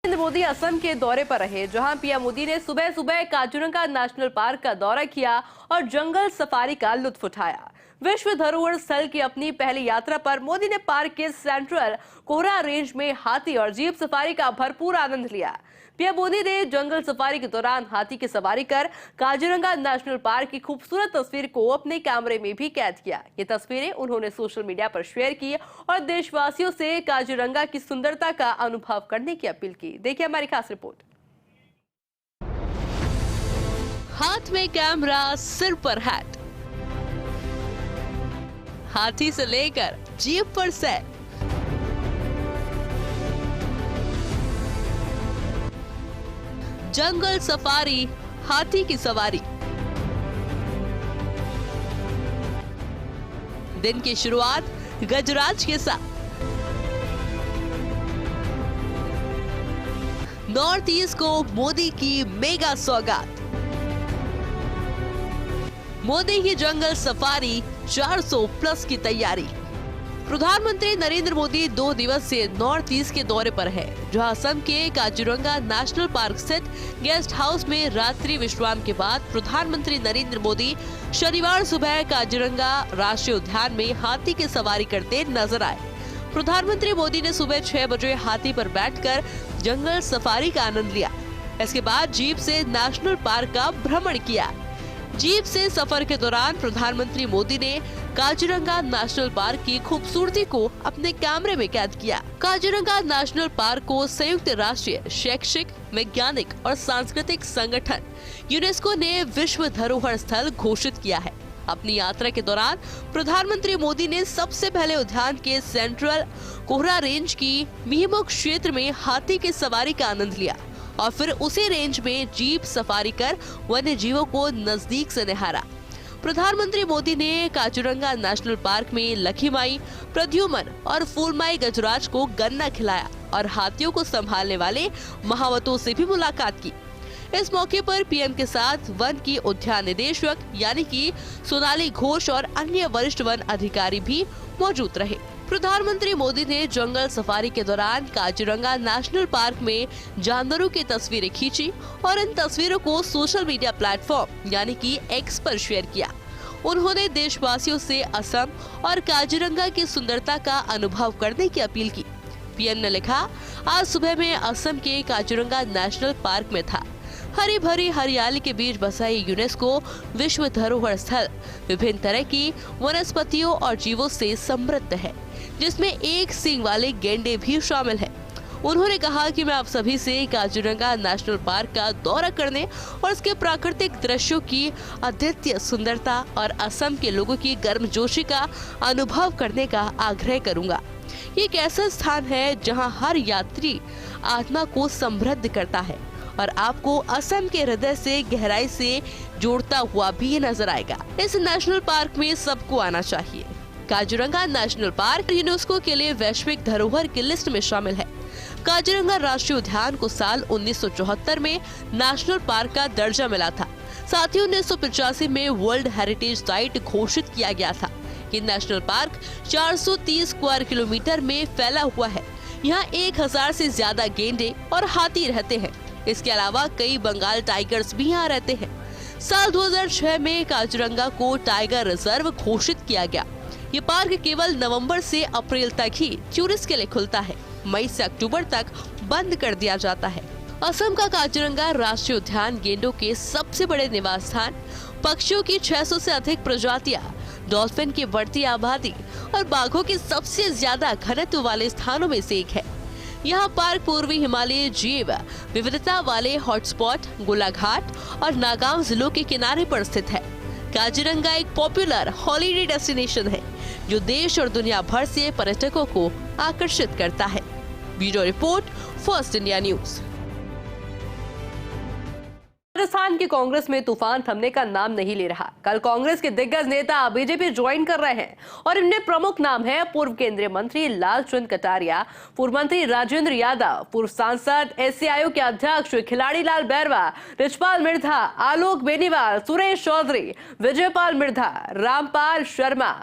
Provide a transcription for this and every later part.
नरेंद्र मोदी असम के दौरे पर रहे, जहां पीएम मोदी ने सुबह सुबह काजीरंगा नेशनल पार्क का दौरा किया और जंगल सफारी का लुत्फ उठाया। विश्व धरोहर स्थल की अपनी पहली यात्रा पर मोदी ने पार्क के सेंट्रल कोहरा रेंज में हाथी और जीप सफारी का भरपूर आनंद लिया। पीएम मोदी ने जंगल सफारी के दौरान हाथी की सवारी कर काजीरंगा नेशनल पार्क की खूबसूरत तस्वीर को अपने कैमरे में भी कैद किया। ये तस्वीरें उन्होंने सोशल मीडिया पर शेयर की और देशवासियों से काजीरंगा की सुंदरता का अनुभव करने की अपील की। देखिए हमारी खास रिपोर्ट। हाथ में कैमरा, सिर पर हैट, हाथी से लेकर जीप पर सैर, जंगल सफारी, हाथी की सवारी। दिन की शुरुआत गजराज के साथ। नॉर्थ ईस्ट को मोदी की मेगा सौगात। मोदी की जंगल सफारी 400 प्लस की तैयारी। प्रधानमंत्री नरेंद्र मोदी 2 दिवसीय नॉर्थ ईस्ट के दौरे पर है, जहां असम के काजीरंगा नेशनल पार्क स्थित गेस्ट हाउस में रात्रि विश्राम के बाद प्रधानमंत्री नरेंद्र मोदी शनिवार सुबह काजीरंगा राष्ट्रीय उद्यान में हाथी की सवारी करते नजर आए। प्रधानमंत्री मोदी ने सुबह 6 बजे हाथी पर बैठकर जंगल सफारी का आनंद लिया। इसके बाद जीप से नेशनल पार्क का भ्रमण किया। जीप से सफर के दौरान प्रधानमंत्री मोदी ने काजीरंगा नेशनल पार्क की खूबसूरती को अपने कैमरे में कैद किया। काजीरंगा नेशनल पार्क को संयुक्त राष्ट्रीय शैक्षिक, वैज्ञानिक और सांस्कृतिक संगठन यूनेस्को ने विश्व धरोहर स्थल घोषित किया है। अपनी यात्रा के दौरान प्रधानमंत्री मोदी ने सबसे पहले उद्यान के सेंट्रल कोहरा रेंज की मीहमुख क्षेत्र में हाथी की सवारी का आनंद लिया और फिर उसी रेंज में जीप सफारी कर वन्य जीवों को नजदीक से निहारा। प्रधानमंत्री मोदी ने काजीरंगा नेशनल पार्क में लखीमाई, प्रद्युमन और फूलमाई गजराज को गन्ना खिलाया और हाथियों को संभालने वाले महावतों से भी मुलाकात की। इस मौके पर पीएम के साथ वन की उद्यान निदेशक यानी कि सोनाली घोष और अन्य वरिष्ठ वन अधिकारी भी मौजूद रहे। प्रधानमंत्री मोदी ने जंगल सफारी के दौरान काजीरंगा नेशनल पार्क में जानवरों की तस्वीरें खींची और इन तस्वीरों को सोशल मीडिया प्लेटफॉर्म यानी कि एक्स पर शेयर किया। उन्होंने देशवासियों से असम और काजीरंगा की सुंदरता का अनुभव करने की अपील की। पीएम ने लिखा, आज सुबह मैं असम के काजीरंगा नेशनल पार्क में था। हरी भरी हरियाली के बीच बसा ये यूनेस्को विश्व धरोहर स्थल विभिन्न तरह की वनस्पतियों और जीवों से समृद्ध है, जिसमें एक सींग वाले गैंडे भी शामिल है। उन्होंने कहा कि मैं आप सभी से काजीरंगा नेशनल पार्क का दौरा करने और इसके प्राकृतिक दृश्यों की अद्वितीय सुंदरता और असम के लोगों की गर्मजोशी का अनुभव करने का आग्रह करूंगा। ये एक ऐसा स्थान है जहां हर यात्री आत्मा को समृद्ध करता है और आपको असम के हृदय से गहराई से जोड़ता हुआ भी नजर आएगा। इस नेशनल पार्क में सबको आना चाहिए। काजीरंगा नेशनल पार्क यूनेस्को के लिए वैश्विक धरोहर की लिस्ट में शामिल है। काजीरंगा राष्ट्रीय उद्यान को साल 1974 में नेशनल पार्क का दर्जा मिला था। साथ ही 1985 में वर्ल्ड हेरिटेज साइट घोषित किया गया था। ये नेशनल पार्क 430 स्क्वायर किलोमीटर में फैला हुआ है। यहाँ 1000 से ज्यादा गेंडे और हाथी रहते हैं। इसके अलावा कई बंगाल टाइगर्स भी यहाँ रहते हैं। साल 2006 में काजीरंगा को टाइगर रिजर्व घोषित किया गया। ये पार्क केवल नवंबर से अप्रैल तक ही टूरिस्ट के लिए खुलता है। मई से अक्टूबर तक बंद कर दिया जाता है। असम का काजीरंगा राष्ट्रीय उद्यान गेंडों के सबसे बड़े निवास स्थान, पक्षियों की 600 से अधिक प्रजातियां, डॉल्फिन की बढ़ती आबादी और बाघों के सबसे ज्यादा घनत्व वाले स्थानों में से एक है। यहाँ पार्क पूर्वी हिमालय जैव विविधता वाले हॉटस्पॉट गोलाघाट और नागांव जिलों के किनारे पर स्थित है। काजीरंगा एक पॉपुलर हॉलिडे डेस्टिनेशन है, जो देश और दुनिया भर से पर्यटकों को आकर्षित करता है। Bureau report, first India news. Rajasthan की कांग्रेस में तूफान थमने का नाम नहीं ले रहा। कल कांग्रेस के दिग्गज नेता बीजेपी ज्वाइन कर रहे हैं और इनमें प्रमुख नाम है पूर्व केंद्रीय मंत्री लालचंद कटारिया, पूर्व मंत्री राजेंद्र यादव, पूर्व सांसद एससी आयोग के अध्यक्ष खिलाड़ी लाल बैरवा, रिचपाल मिर्धा, आलोक बेनीवाल, सुरेश चौधरी, विजयपाल मिर्धा, रामपाल शर्मा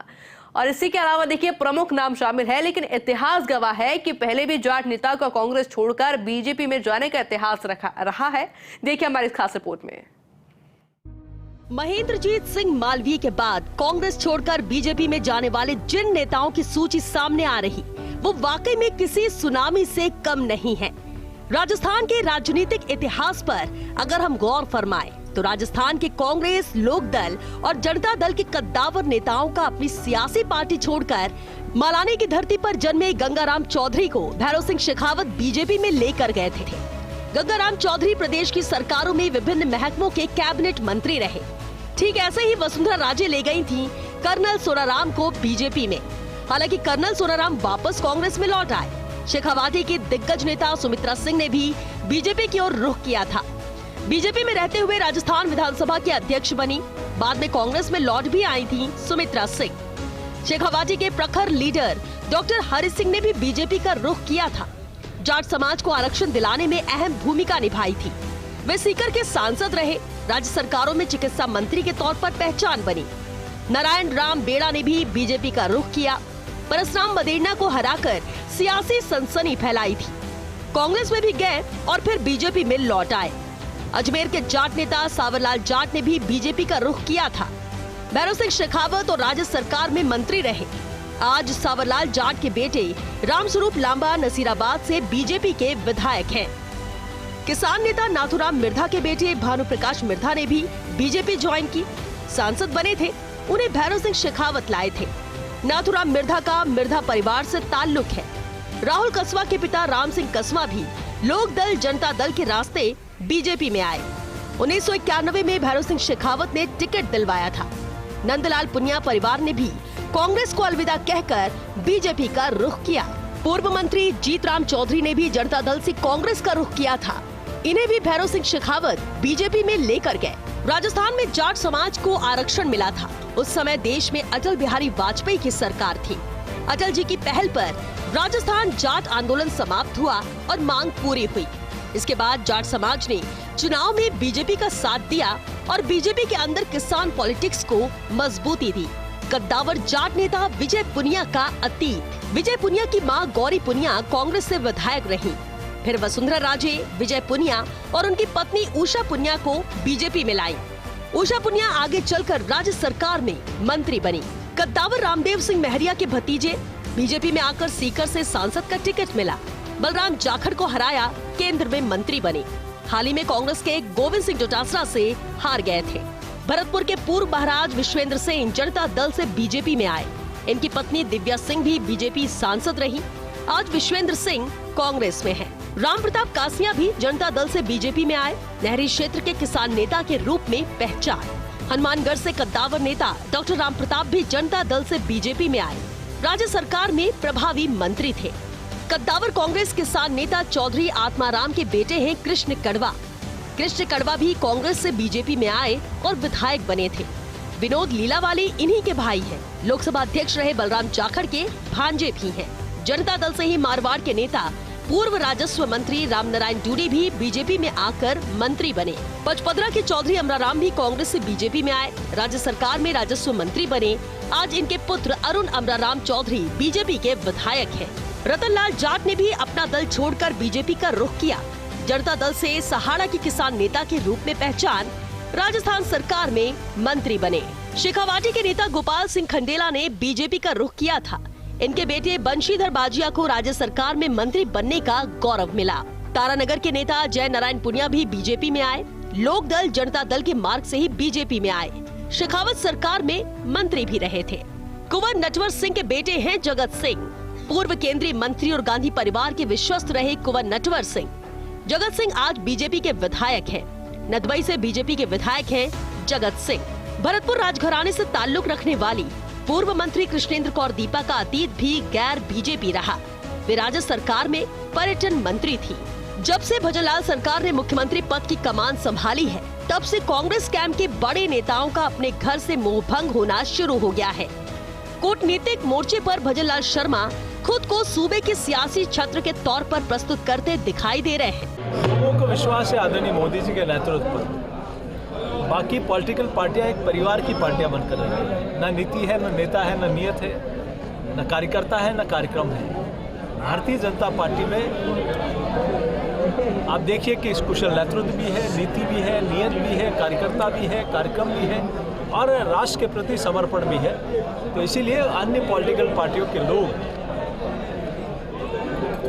और इसी के अलावा देखिए प्रमुख नाम शामिल है, लेकिन इतिहास गवाह है कि पहले भी जाट नेता का कांग्रेस छोड़कर बीजेपी में जाने का इतिहास रहा है। देखिए हमारी इस खास रिपोर्ट में। महेंद्रजीत सिंह मालवीय के बाद कांग्रेस छोड़कर बीजेपी में जाने वाले जिन नेताओं की सूची सामने आ रही, वो वाकई में किसी सुनामी से कम नहीं है। राजस्थान के राजनीतिक इतिहास पर अगर हम गौर फरमाएं, तो राजस्थान के कांग्रेस, लोकदल और जनता दल के कद्दावर नेताओं का अपनी सियासी पार्टी छोड़कर मलाने की धरती पर जन्मे गंगाराम चौधरी को भैरव सिंह शेखावत बीजेपी में लेकर गए थे। गंगाराम चौधरी प्रदेश की सरकारों में विभिन्न महकमों के कैबिनेट मंत्री रहे। ठीक ऐसे ही वसुंधरा राजे ले गई थी कर्नल सोनाराम को बीजेपी में। हालांकि कर्नल सोनाराम वापस कांग्रेस में लौट आए। शेखावाटी की दिग्गज नेता सुमित्रा सिंह ने भी बीजेपी की ओर रुख किया था। बीजेपी में रहते हुए राजस्थान विधानसभा के अध्यक्ष बनी। बाद में कांग्रेस में लौट भी आई थी सुमित्रा सिंह। शेखावाटी के प्रखर लीडर डॉक्टर हरि सिंह ने भी बीजेपी का रुख किया था। जाट समाज को आरक्षण दिलाने में अहम भूमिका निभाई थी। वे सीकर के सांसद रहे। राज्य सरकारों में चिकित्सा मंत्री के तौर पर पहचान बनी। नारायण राम बेड़ा ने भी बीजेपी का रुख किया। परसराम मदेरणा को हराकर सियासी सनसनी फैलाई थी। कांग्रेस में भी गए और फिर बीजेपी में लौट आए। अजमेर के जाट नेता सावरलाल जाट ने भी बीजेपी का रुख किया था। भैरव सिंह शेखावत और राज्य सरकार में मंत्री रहे। आज सावरलाल जाट के बेटे रामस्वरूप लांबा नसीराबाद से बीजेपी के विधायक हैं। किसान नेता नाथुराम मिर्धा के बेटे भानुप्रकाश मिर्धा ने भी बीजेपी ज्वाइन की। सांसद बने थे, उन्हें भैरव सिंह शेखावत लाए थे। नाथुराम मिर्धा का मिर्धा परिवार से ताल्लुक है। राहुल कस्वा के पिता राम सिंह कस्वा भी लोक दल जनता दल के रास्ते बीजेपी में आए। 1991 में भैरव सिंह शेखावत ने टिकट दिलवाया था। नंदलाल पुनिया परिवार ने भी कांग्रेस को अलविदा कहकर बीजेपी का रुख किया। पूर्व मंत्री जीतराम चौधरी ने भी जनता दल से कांग्रेस का रुख किया था। इन्हें भी भैरव सिंह शेखावत बीजेपी में लेकर गए। राजस्थान में जाट समाज को आरक्षण मिला था। उस समय देश में अटल बिहारी वाजपेयी की सरकार थी। अटल जी की पहल पर राजस्थान जाट आंदोलन समाप्त हुआ और मांग पूरी हुई। इसके बाद जाट समाज ने चुनाव में बीजेपी का साथ दिया और बीजेपी के अंदर किसान पॉलिटिक्स को मजबूती दी। कद्दावर जाट नेता विजय पुनिया का अतीत। विजय पुनिया की मां गौरी पुनिया कांग्रेस से विधायक रही। फिर वसुंधरा राजे विजय पुनिया और उनकी पत्नी उषा पुनिया को बीजेपी में लाई। उषा पुनिया आगे चलकर राज्य सरकार में मंत्री बनी। कद्दावर रामदेव सिंह महरिया के भतीजे बीजेपी में आकर सीकर से सांसद का टिकट मिला। बलराम जाखड़ को हराया, केंद्र में मंत्री बने। हाल ही में कांग्रेस के गोविंद सिंह डोटासरा से हार गए थे। भरतपुर के पूर्व महाराज विश्वेंद्र सिंह जनता दल से बीजेपी में आए। इनकी पत्नी दिव्या सिंह भी बीजेपी सांसद रही। आज विश्वेंद्र सिंह कांग्रेस में हैं। राम प्रताप कासिया भी जनता दल से बीजेपी में आए। नहरी क्षेत्र के किसान नेता के रूप में पहचान। हनुमानगढ़ से कद्दावर नेता डॉक्टर राम प्रताप भी जनता दल से बीजेपी में आए। राज्य सरकार में प्रभावी मंत्री थे। कद्दावर कांग्रेस किसान नेता चौधरी आत्माराम के बेटे हैं कृष्ण कड़वा। कृष्ण कड़वा भी कांग्रेस से बीजेपी में आए और विधायक बने थे। विनोद लीलावाली इन्हीं के भाई हैं। लोकसभा अध्यक्ष रहे बलराम जाखड़ के भांजे भी हैं। जनता दल से ही मारवाड़ के नेता पूर्व राजस्व मंत्री रामनारायण डूडी भी बीजेपी में आकर मंत्री बने। पचपदरा के चौधरी अमराराम भी कांग्रेस से बीजेपी में आए। राज्य सरकार में राजस्व मंत्री बने। आज इनके पुत्र अरुण अमराराम चौधरी बीजेपी के विधायक हैं। रतनलाल जाट ने भी अपना दल छोड़कर बीजेपी का रुख किया। जनता दल से सहाड़ा के किसान नेता के रूप में पहचान। राजस्थान सरकार में मंत्री बने। शेखावाटी के नेता गोपाल सिंह खंडेला ने बीजेपी का रुख किया था। इनके बेटे बंशीधर बाजिया को राज्य सरकार में मंत्री बनने का गौरव मिला। तारानगर के नेता जय नारायण पुनिया भी बीजेपी में आए। लोक दल जनता दल के मार्ग से ही बीजेपी में आए। शेखावत सरकार में मंत्री भी रहे थे। कुंवर नटवर सिंह के बेटे हैं जगत सिंह। पूर्व केंद्रीय मंत्री और गांधी परिवार के विश्वस्त रहे कुंवर नटवर सिंह। जगत सिंह आज बीजेपी के विधायक हैं। नदबई से बीजेपी के विधायक हैं जगत सिंह। भरतपुर राजघराने से ताल्लुक रखने वाली पूर्व मंत्री कृष्णेंद्र कौर दीपा का अतीत भी गैर बीजेपी रहा। वे राज्य सरकार में पर्यटन मंत्री थी। जब से भजनलाल सरकार ने मुख्यमंत्री पद की कमान संभाली है, तब से कांग्रेस कैंप के बड़े नेताओं का अपने घर से मोहभंग होना शुरू हो गया है। कूटनीतिक मोर्चे पर भजनलाल शर्मा खुद को सूबे के सियासी छत्र के तौर पर प्रस्तुत करते दिखाई दे रहे हैं। लोगों को विश्वास है आदरणीय मोदी जी के नेतृत्व पर। बाकी पॉलिटिकल पार्टियां एक परिवार की पार्टियां बनकर रही हैं। न नीति है, न नेता है, न नियत है, न कार्यकर्ता है, न कार्यक्रम है। भारतीय जनता पार्टी में आप देखिए कि इस कुशल नेतृत्व भी है, नीति भी है, नियत भी है, कार्यकर्ता भी है, कार्यक्रम भी है और राष्ट्र के प्रति समर्पण भी है। तो इसीलिए अन्य पॉलिटिकल पार्टियों के लोग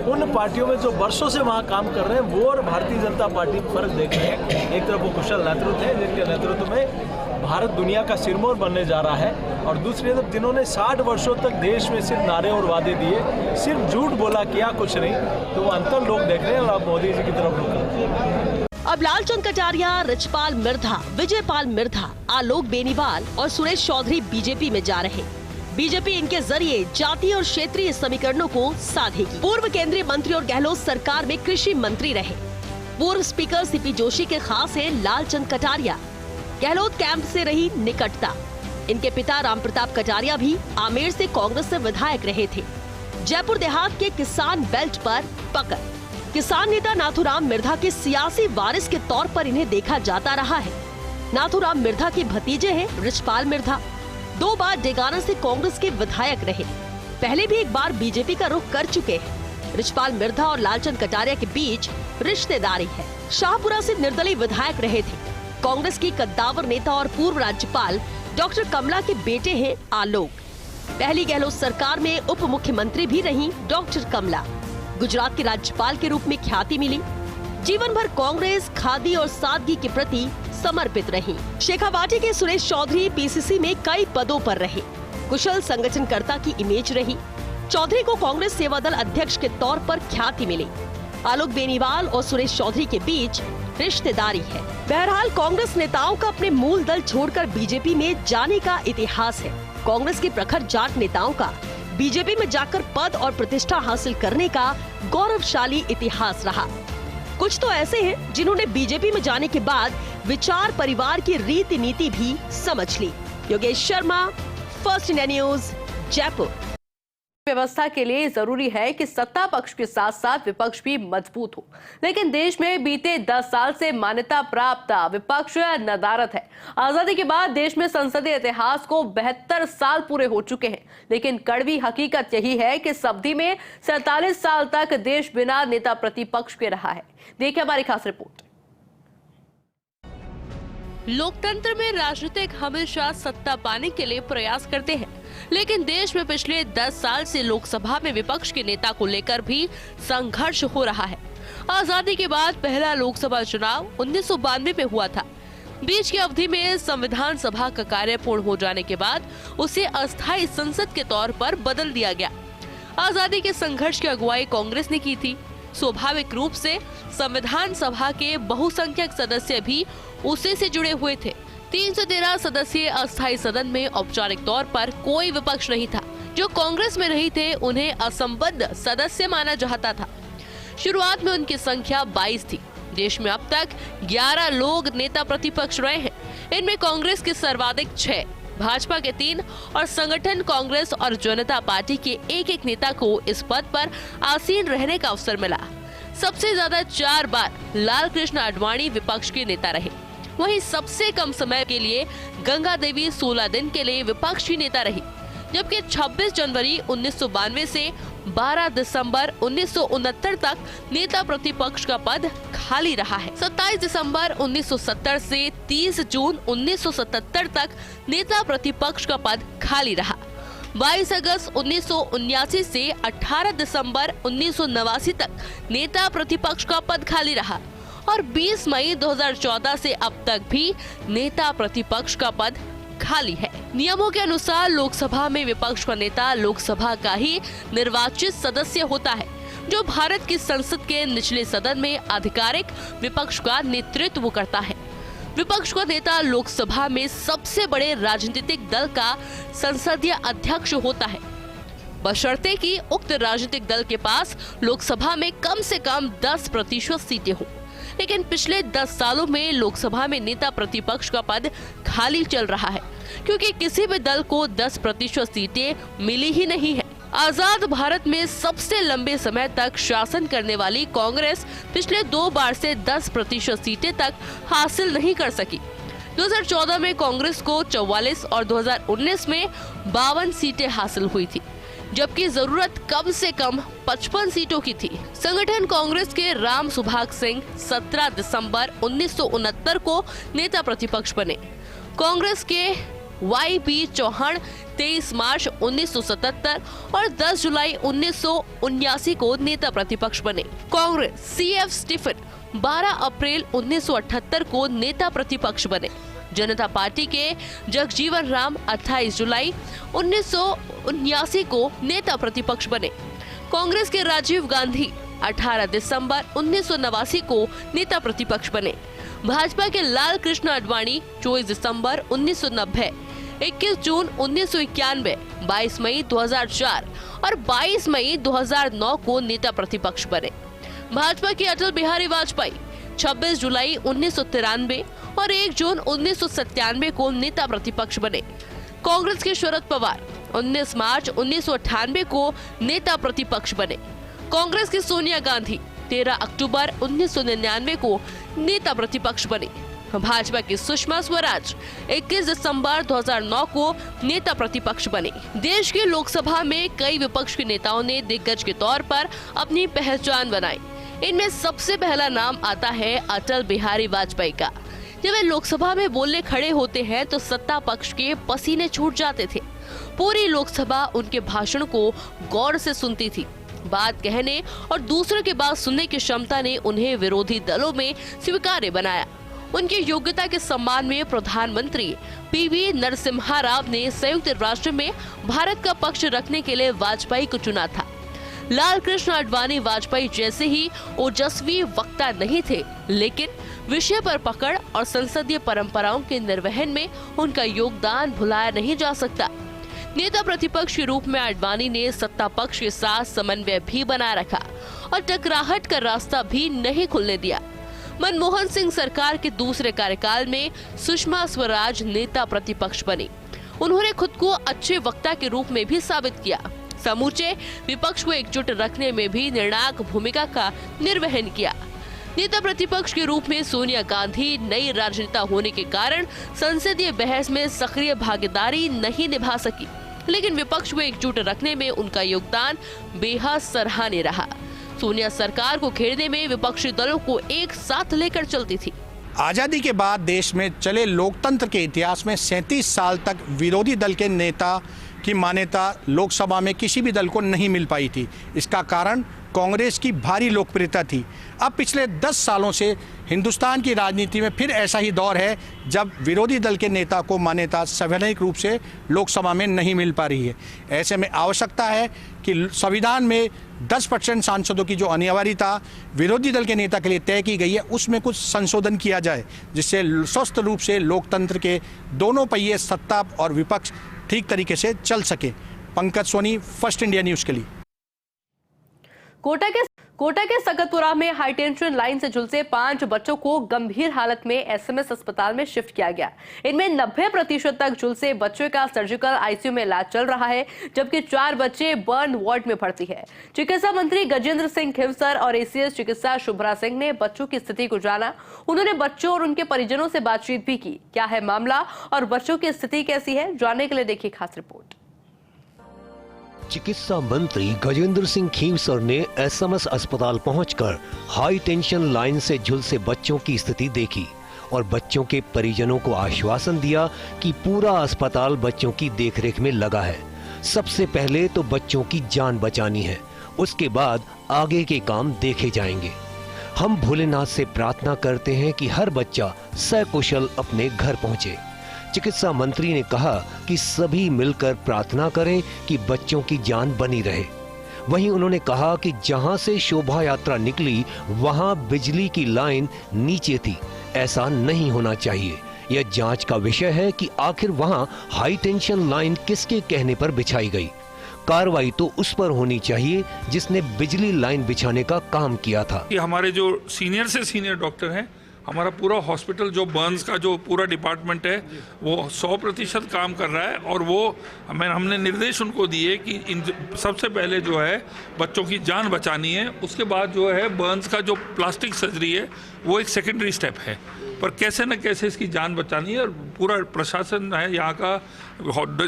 उन पार्टियों में जो वर्षों से वहाँ काम कर रहे हैं वो और भारतीय जनता पार्टी में फर्क देख रहे हैं। एक तरफ वो कुशल नेतृत्व है जिनके नेतृत्व में भारत दुनिया का सिरमौर बनने जा रहा है, और दूसरी तरफ जिन्होंने 60 वर्षों तक देश में सिर्फ नारे और वादे दिए, सिर्फ झूठ बोला, किया कुछ नहीं, तो वो अंतर लोग देख रहे हैं और आप मोदी जी की तरफ रुक रहे हैं। अब लालचंद कटारिया, रिचपाल मिर्धा, विजयपाल मिर्धा, आलोक बेनीवाल और सुरेश चौधरी बीजेपी में जा रहे। बीजेपी इनके जरिए जातीय और क्षेत्रीय समीकरणों को साधेगी। पूर्व केंद्रीय मंत्री और गहलोत सरकार में कृषि मंत्री रहे। पूर्व स्पीकर सीपी जोशी के खास हैं लालचंद कटारिया। गहलोत कैंप से रही निकटता। इनके पिता रामप्रताप कटारिया भी आमेर से कांग्रेस से विधायक रहे थे। जयपुर देहात के किसान बेल्ट पर पकड़। किसान नेता नाथूराम मिर्धा के सियासी वारिस के तौर पर इन्हें देखा जाता रहा है। नाथूराम मिर्धा के भतीजे हैं रिचपाल मिर्धा। 2 बार डेगाना से कांग्रेस के विधायक रहे। पहले भी एक बार बीजेपी का रुख कर चुके हैं। रिचपाल मिर्धा और लालचंद कटारिया के बीच रिश्तेदारी है। शाहपुरा से निर्दलीय विधायक रहे थे। कांग्रेस की कद्दावर नेता और पूर्व राज्यपाल डॉक्टर कमला के बेटे हैं आलोक। पहली गहलोत सरकार में उप मुख्यमंत्री भी रही डॉक्टर कमला। गुजरात के राज्यपाल के रूप में ख्याति मिली। जीवन भर कांग्रेस, खादी और सादगी के प्रति समर्पित रही। शेखावाटी के सुरेश चौधरी पीसीसी में कई पदों पर रहे। कुशल संगठनकर्ता की इमेज रही। चौधरी को कांग्रेस सेवा दल अध्यक्ष के तौर पर ख्याति मिली। आलोक बेनीवाल और सुरेश चौधरी के बीच रिश्तेदारी है। बहरहाल कांग्रेस नेताओं का अपने मूल दल छोड़कर बीजेपी में जाने का इतिहास है। कांग्रेस के प्रखर जाट नेताओं का बीजेपी में जाकर पद और प्रतिष्ठा हासिल करने का गौरवशाली इतिहास रहा। कुछ तो ऐसे हैं जिन्होंने बीजेपी में जाने के बाद विचार परिवार की रीति नीति भी समझ ली। Yogesh Sharma, first India news, Jaipur. व्यवस्था के लिए जरूरी है कि सत्ता पक्ष के साथ साथ विपक्ष भी मजबूत हो, लेकिन देश में बीते 10 साल से मान्यता प्राप्त विपक्ष नदारद है। आजादी के बाद देश में संसदीय इतिहास को 72 साल पूरे हो चुके हैं, लेकिन कड़वी हकीकत यही है कि इस अवधि में 47 साल तक देश बिना नेता प्रतिपक्ष के रहा है। देखिए हमारी खास रिपोर्ट। लोकतंत्र में राजनीतिक हमेशा सत्ता पाने के लिए प्रयास करते हैं, लेकिन देश में पिछले 10 साल से लोकसभा में विपक्ष के नेता को लेकर भी संघर्ष हो रहा है। आजादी के बाद पहला लोकसभा चुनाव 1992 में हुआ था। बीच की अवधि में संविधान सभा का कार्य पूर्ण हो जाने के बाद उसे अस्थायी संसद के तौर पर बदल दिया गया। आजादी के संघर्ष की अगुवाई कांग्रेस ने की थी। स्वाभाविक रूप से संविधान सभा के बहुसंख्यक सदस्य भी उसी से जुड़े हुए थे। 313 सदस्यीय अस्थायी सदन में औपचारिक तौर पर कोई विपक्ष नहीं था। जो कांग्रेस में नहीं थे उन्हें असंबद्ध सदस्य माना जाता था। शुरुआत में उनकी संख्या 22 थी। देश में अब तक 11 लोग नेता प्रतिपक्ष रहे हैं। इनमें कांग्रेस के सर्वाधिक 6, भाजपा के 3 और संगठन कांग्रेस और जनता पार्टी के एक नेता को इस पद पर आसीन रहने का अवसर मिला। सबसे ज्यादा 4 बार लाल कृष्ण आडवाणी विपक्ष के नेता रहे। वहीं सबसे कम समय के लिए गंगा देवी 16 दिन के लिए विपक्षी नेता रही, जबकि 26 जनवरी 1992 से 12 दिसंबर 1969 तक नेता प्रतिपक्ष का पद खाली रहा है। 27 दिसंबर 1970 से 30 जून 1977 तक नेता प्रतिपक्ष का पद खाली रहा। 22 अगस्त 1979 से 18 दिसंबर 1989 तक नेता प्रतिपक्ष का पद खाली रहा और 20 मई 2014 से अब तक भी नेता प्रतिपक्ष का पद खाली है। नियमों के अनुसार लोकसभा में विपक्ष का नेता लोकसभा का ही निर्वाचित सदस्य होता है, जो भारत की संसद के निचले सदन में आधिकारिक विपक्ष का नेतृत्व करता है। विपक्ष का नेता लोकसभा में सबसे बड़े राजनीतिक दल का संसदीय अध्यक्ष होता है, बशर्ते कि उक्त राजनीतिक दल के पास लोकसभा में कम से कम 10% सीटें हों। लेकिन पिछले 10 सालों में लोकसभा में नेता प्रतिपक्ष का पद खाली चल रहा है, क्योंकि किसी भी दल को 10% सीटें मिली ही नहीं है। आजाद भारत में सबसे लंबे समय तक शासन करने वाली कांग्रेस पिछले 2 बार से 10% सीटें तक हासिल नहीं कर सकी। 2014 में कांग्रेस को 44 और 2019 में 52 सीटें हासिल हुई थी, जबकि जरूरत कम से कम 55 सीटों की थी। संगठन कांग्रेस के राम सुभाग सिंह 17 दिसंबर 1969 को नेता प्रतिपक्ष बने। कांग्रेस के वाई.पी. चौहान 23 मार्च 1977 और 10 जुलाई 1979 को नेता प्रतिपक्ष बने। कांग्रेस C.F. स्टीफन 12 अप्रैल 1978 को नेता प्रतिपक्ष बने। जनता पार्टी के जगजीवन राम 28 जुलाई 1979 को नेता प्रतिपक्ष बने। कांग्रेस के राजीव गांधी 18 दिसंबर 1989 को नेता प्रतिपक्ष बने। भाजपा के लाल कृष्ण आडवाणी 24 दिसंबर 1990, 21 जून 1991, 22 मई 2004 और 22 मई 2009 को नेता प्रतिपक्ष बने। भाजपा के अटल बिहारी वाजपेयी 26 जुलाई 1993 और 1 जून 1997 को नेता प्रतिपक्ष बने। कांग्रेस के शरद पवार 19 मार्च 1998 को नेता प्रतिपक्ष बने। कांग्रेस की सोनिया गांधी 13 अक्टूबर 1999 को नेता प्रतिपक्ष बनी। भाजपा की सुषमा स्वराज 21 दिसंबर 2009 को नेता प्रतिपक्ष बने। देश की लोकसभा में कई विपक्ष के नेताओं ने दिग्गज के तौर पर अपनी पहचान बनाई। इनमें सबसे पहला नाम आता है अटल बिहारी वाजपेयी का। जब वे लोकसभा में बोलने खड़े होते हैं तो सत्ता पक्ष के पसीने छूट जाते थे। पूरी लोकसभा उनके भाषण को गौर से सुनती थी। बात कहने और दूसरों की बात सुनने की क्षमता ने उन्हें विरोधी दलों में स्वीकार्य बनाया। उनकी योग्यता के सम्मान में प्रधानमंत्री पी.वी. नरसिम्हा राव ने संयुक्त राष्ट्र में भारत का पक्ष रखने के लिए वाजपेयी को चुना था। लाल कृष्ण आडवाणी वाजपेयी जैसे ही ओजस्वी वक्ता नहीं थे, लेकिन विषय पर पकड़ और संसदीय परंपराओं के निर्वहन में उनका योगदान भुलाया नहीं जा सकता। नेता प्रतिपक्ष के रूप में आडवाणी ने सत्ता पक्ष के साथ समन्वय भी बना रखा और टकराहट का रास्ता भी नहीं खुलने दिया। मनमोहन सिंह सरकार के दूसरे कार्यकाल में सुषमा स्वराज नेता प्रतिपक्ष बनी। उन्होंने खुद को अच्छे वक्ता के रूप में भी साबित किया। समूचे विपक्ष को एकजुट रखने में भी निर्णायक भूमिका का निर्वहन किया। नेता प्रतिपक्ष के रूप में सोनिया गांधी नई राजनेता होने के कारण संसदीय बहस में सक्रिय भागीदारी नहीं निभा सकी, लेकिन विपक्ष को एकजुट रखने में उनका योगदान बेहद सराहनीय रहा। सोनिया सरकार को घेरने में विपक्षी दलों को एक साथ लेकर चलती थी। आज़ादी के बाद देश में चले लोकतंत्र के इतिहास में 37 साल तक विरोधी दल के नेता की मान्यता लोकसभा में किसी भी दल को नहीं मिल पाई थी। इसका कारण कांग्रेस की भारी लोकप्रियता थी। अब पिछले 10 सालों से हिंदुस्तान की राजनीति में फिर ऐसा ही दौर है जब विरोधी दल के नेता को मान्यता संवैधानिक रूप से लोकसभा में नहीं मिल पा रही है। ऐसे में आवश्यकता है कि संविधान में 10% सांसदों की जो अनिवार्यता विरोधी दल के नेता के लिए तय की गई है उसमें कुछ संशोधन किया जाए, जिससे स्वस्थ रूप से लोकतंत्र के दोनों पहिए सत्ता और विपक्ष ठीक तरीके से चल सके। Pankaj Soni, first India news के लिए। कोटा के सकतपुरा में हाई टेंशन लाइन से झुलसे 5 बच्चों को गंभीर हालत में एसएमएस अस्पताल में शिफ्ट किया गया। इनमें 90% तक झुलसे बच्चों का सर्जिकल आईसीयू में इलाज चल रहा है, जबकि 4 बच्चे बर्न वार्ड में भर्ती है। चिकित्सा मंत्री गजेंद्र सिंह खिवसर और एसीएस चिकित्सा शुभ्रा सिंह ने बच्चों की स्थिति को जाना। उन्होंने बच्चों और उनके परिजनों से बातचीत भी की। क्या है मामला और बच्चों की स्थिति कैसी है, जानने के लिए देखिए खास रिपोर्ट। चिकित्सा मंत्री गजेंद्र सिंह खीवसर ने एसएमएस अस्पताल पहुंचकर हाई टेंशन लाइन से झुलसे बच्चों की स्थिति देखी और बच्चों के परिजनों को आश्वासन दिया कि पूरा अस्पताल बच्चों की देखरेख में लगा है। सबसे पहले तो बच्चों की जान बचानी है, उसके बाद आगे के काम देखे जाएंगे। हम भोलेनाथ से प्रार्थना करते हैं कि हर बच्चा सकुशल अपने घर पहुंचे। चिकित्सा मंत्री ने कहा कि सभी मिलकर प्रार्थना करें कि बच्चों की जान बनी रहे। वहीं उन्होंने कहा कि जहां से शोभा यात्रा निकली वहां बिजली की लाइन नीचे थी, ऐसा नहीं होना चाहिए। यह जांच का विषय है कि आखिर वहां हाई टेंशन लाइन किसके कहने पर बिछाई गई। कार्रवाई तो उस पर होनी चाहिए जिसने बिजली लाइन बिछाने का काम किया था। हमारे जो सीनियर से सीनियर डॉक्टर हैं, हमारा पूरा हॉस्पिटल जो बर्न्स का जो पूरा डिपार्टमेंट है वो 100% काम कर रहा है और वो हमने निर्देश उनको दिए कि इन सबसे पहले जो है बच्चों की जान बचानी है। उसके बाद जो है बर्न्स का जो प्लास्टिक सर्जरी है वो एक सेकेंडरी स्टेप है। पर कैसे न कैसे इसकी जान बचानी है। और पूरा प्रशासन है यहाँ का,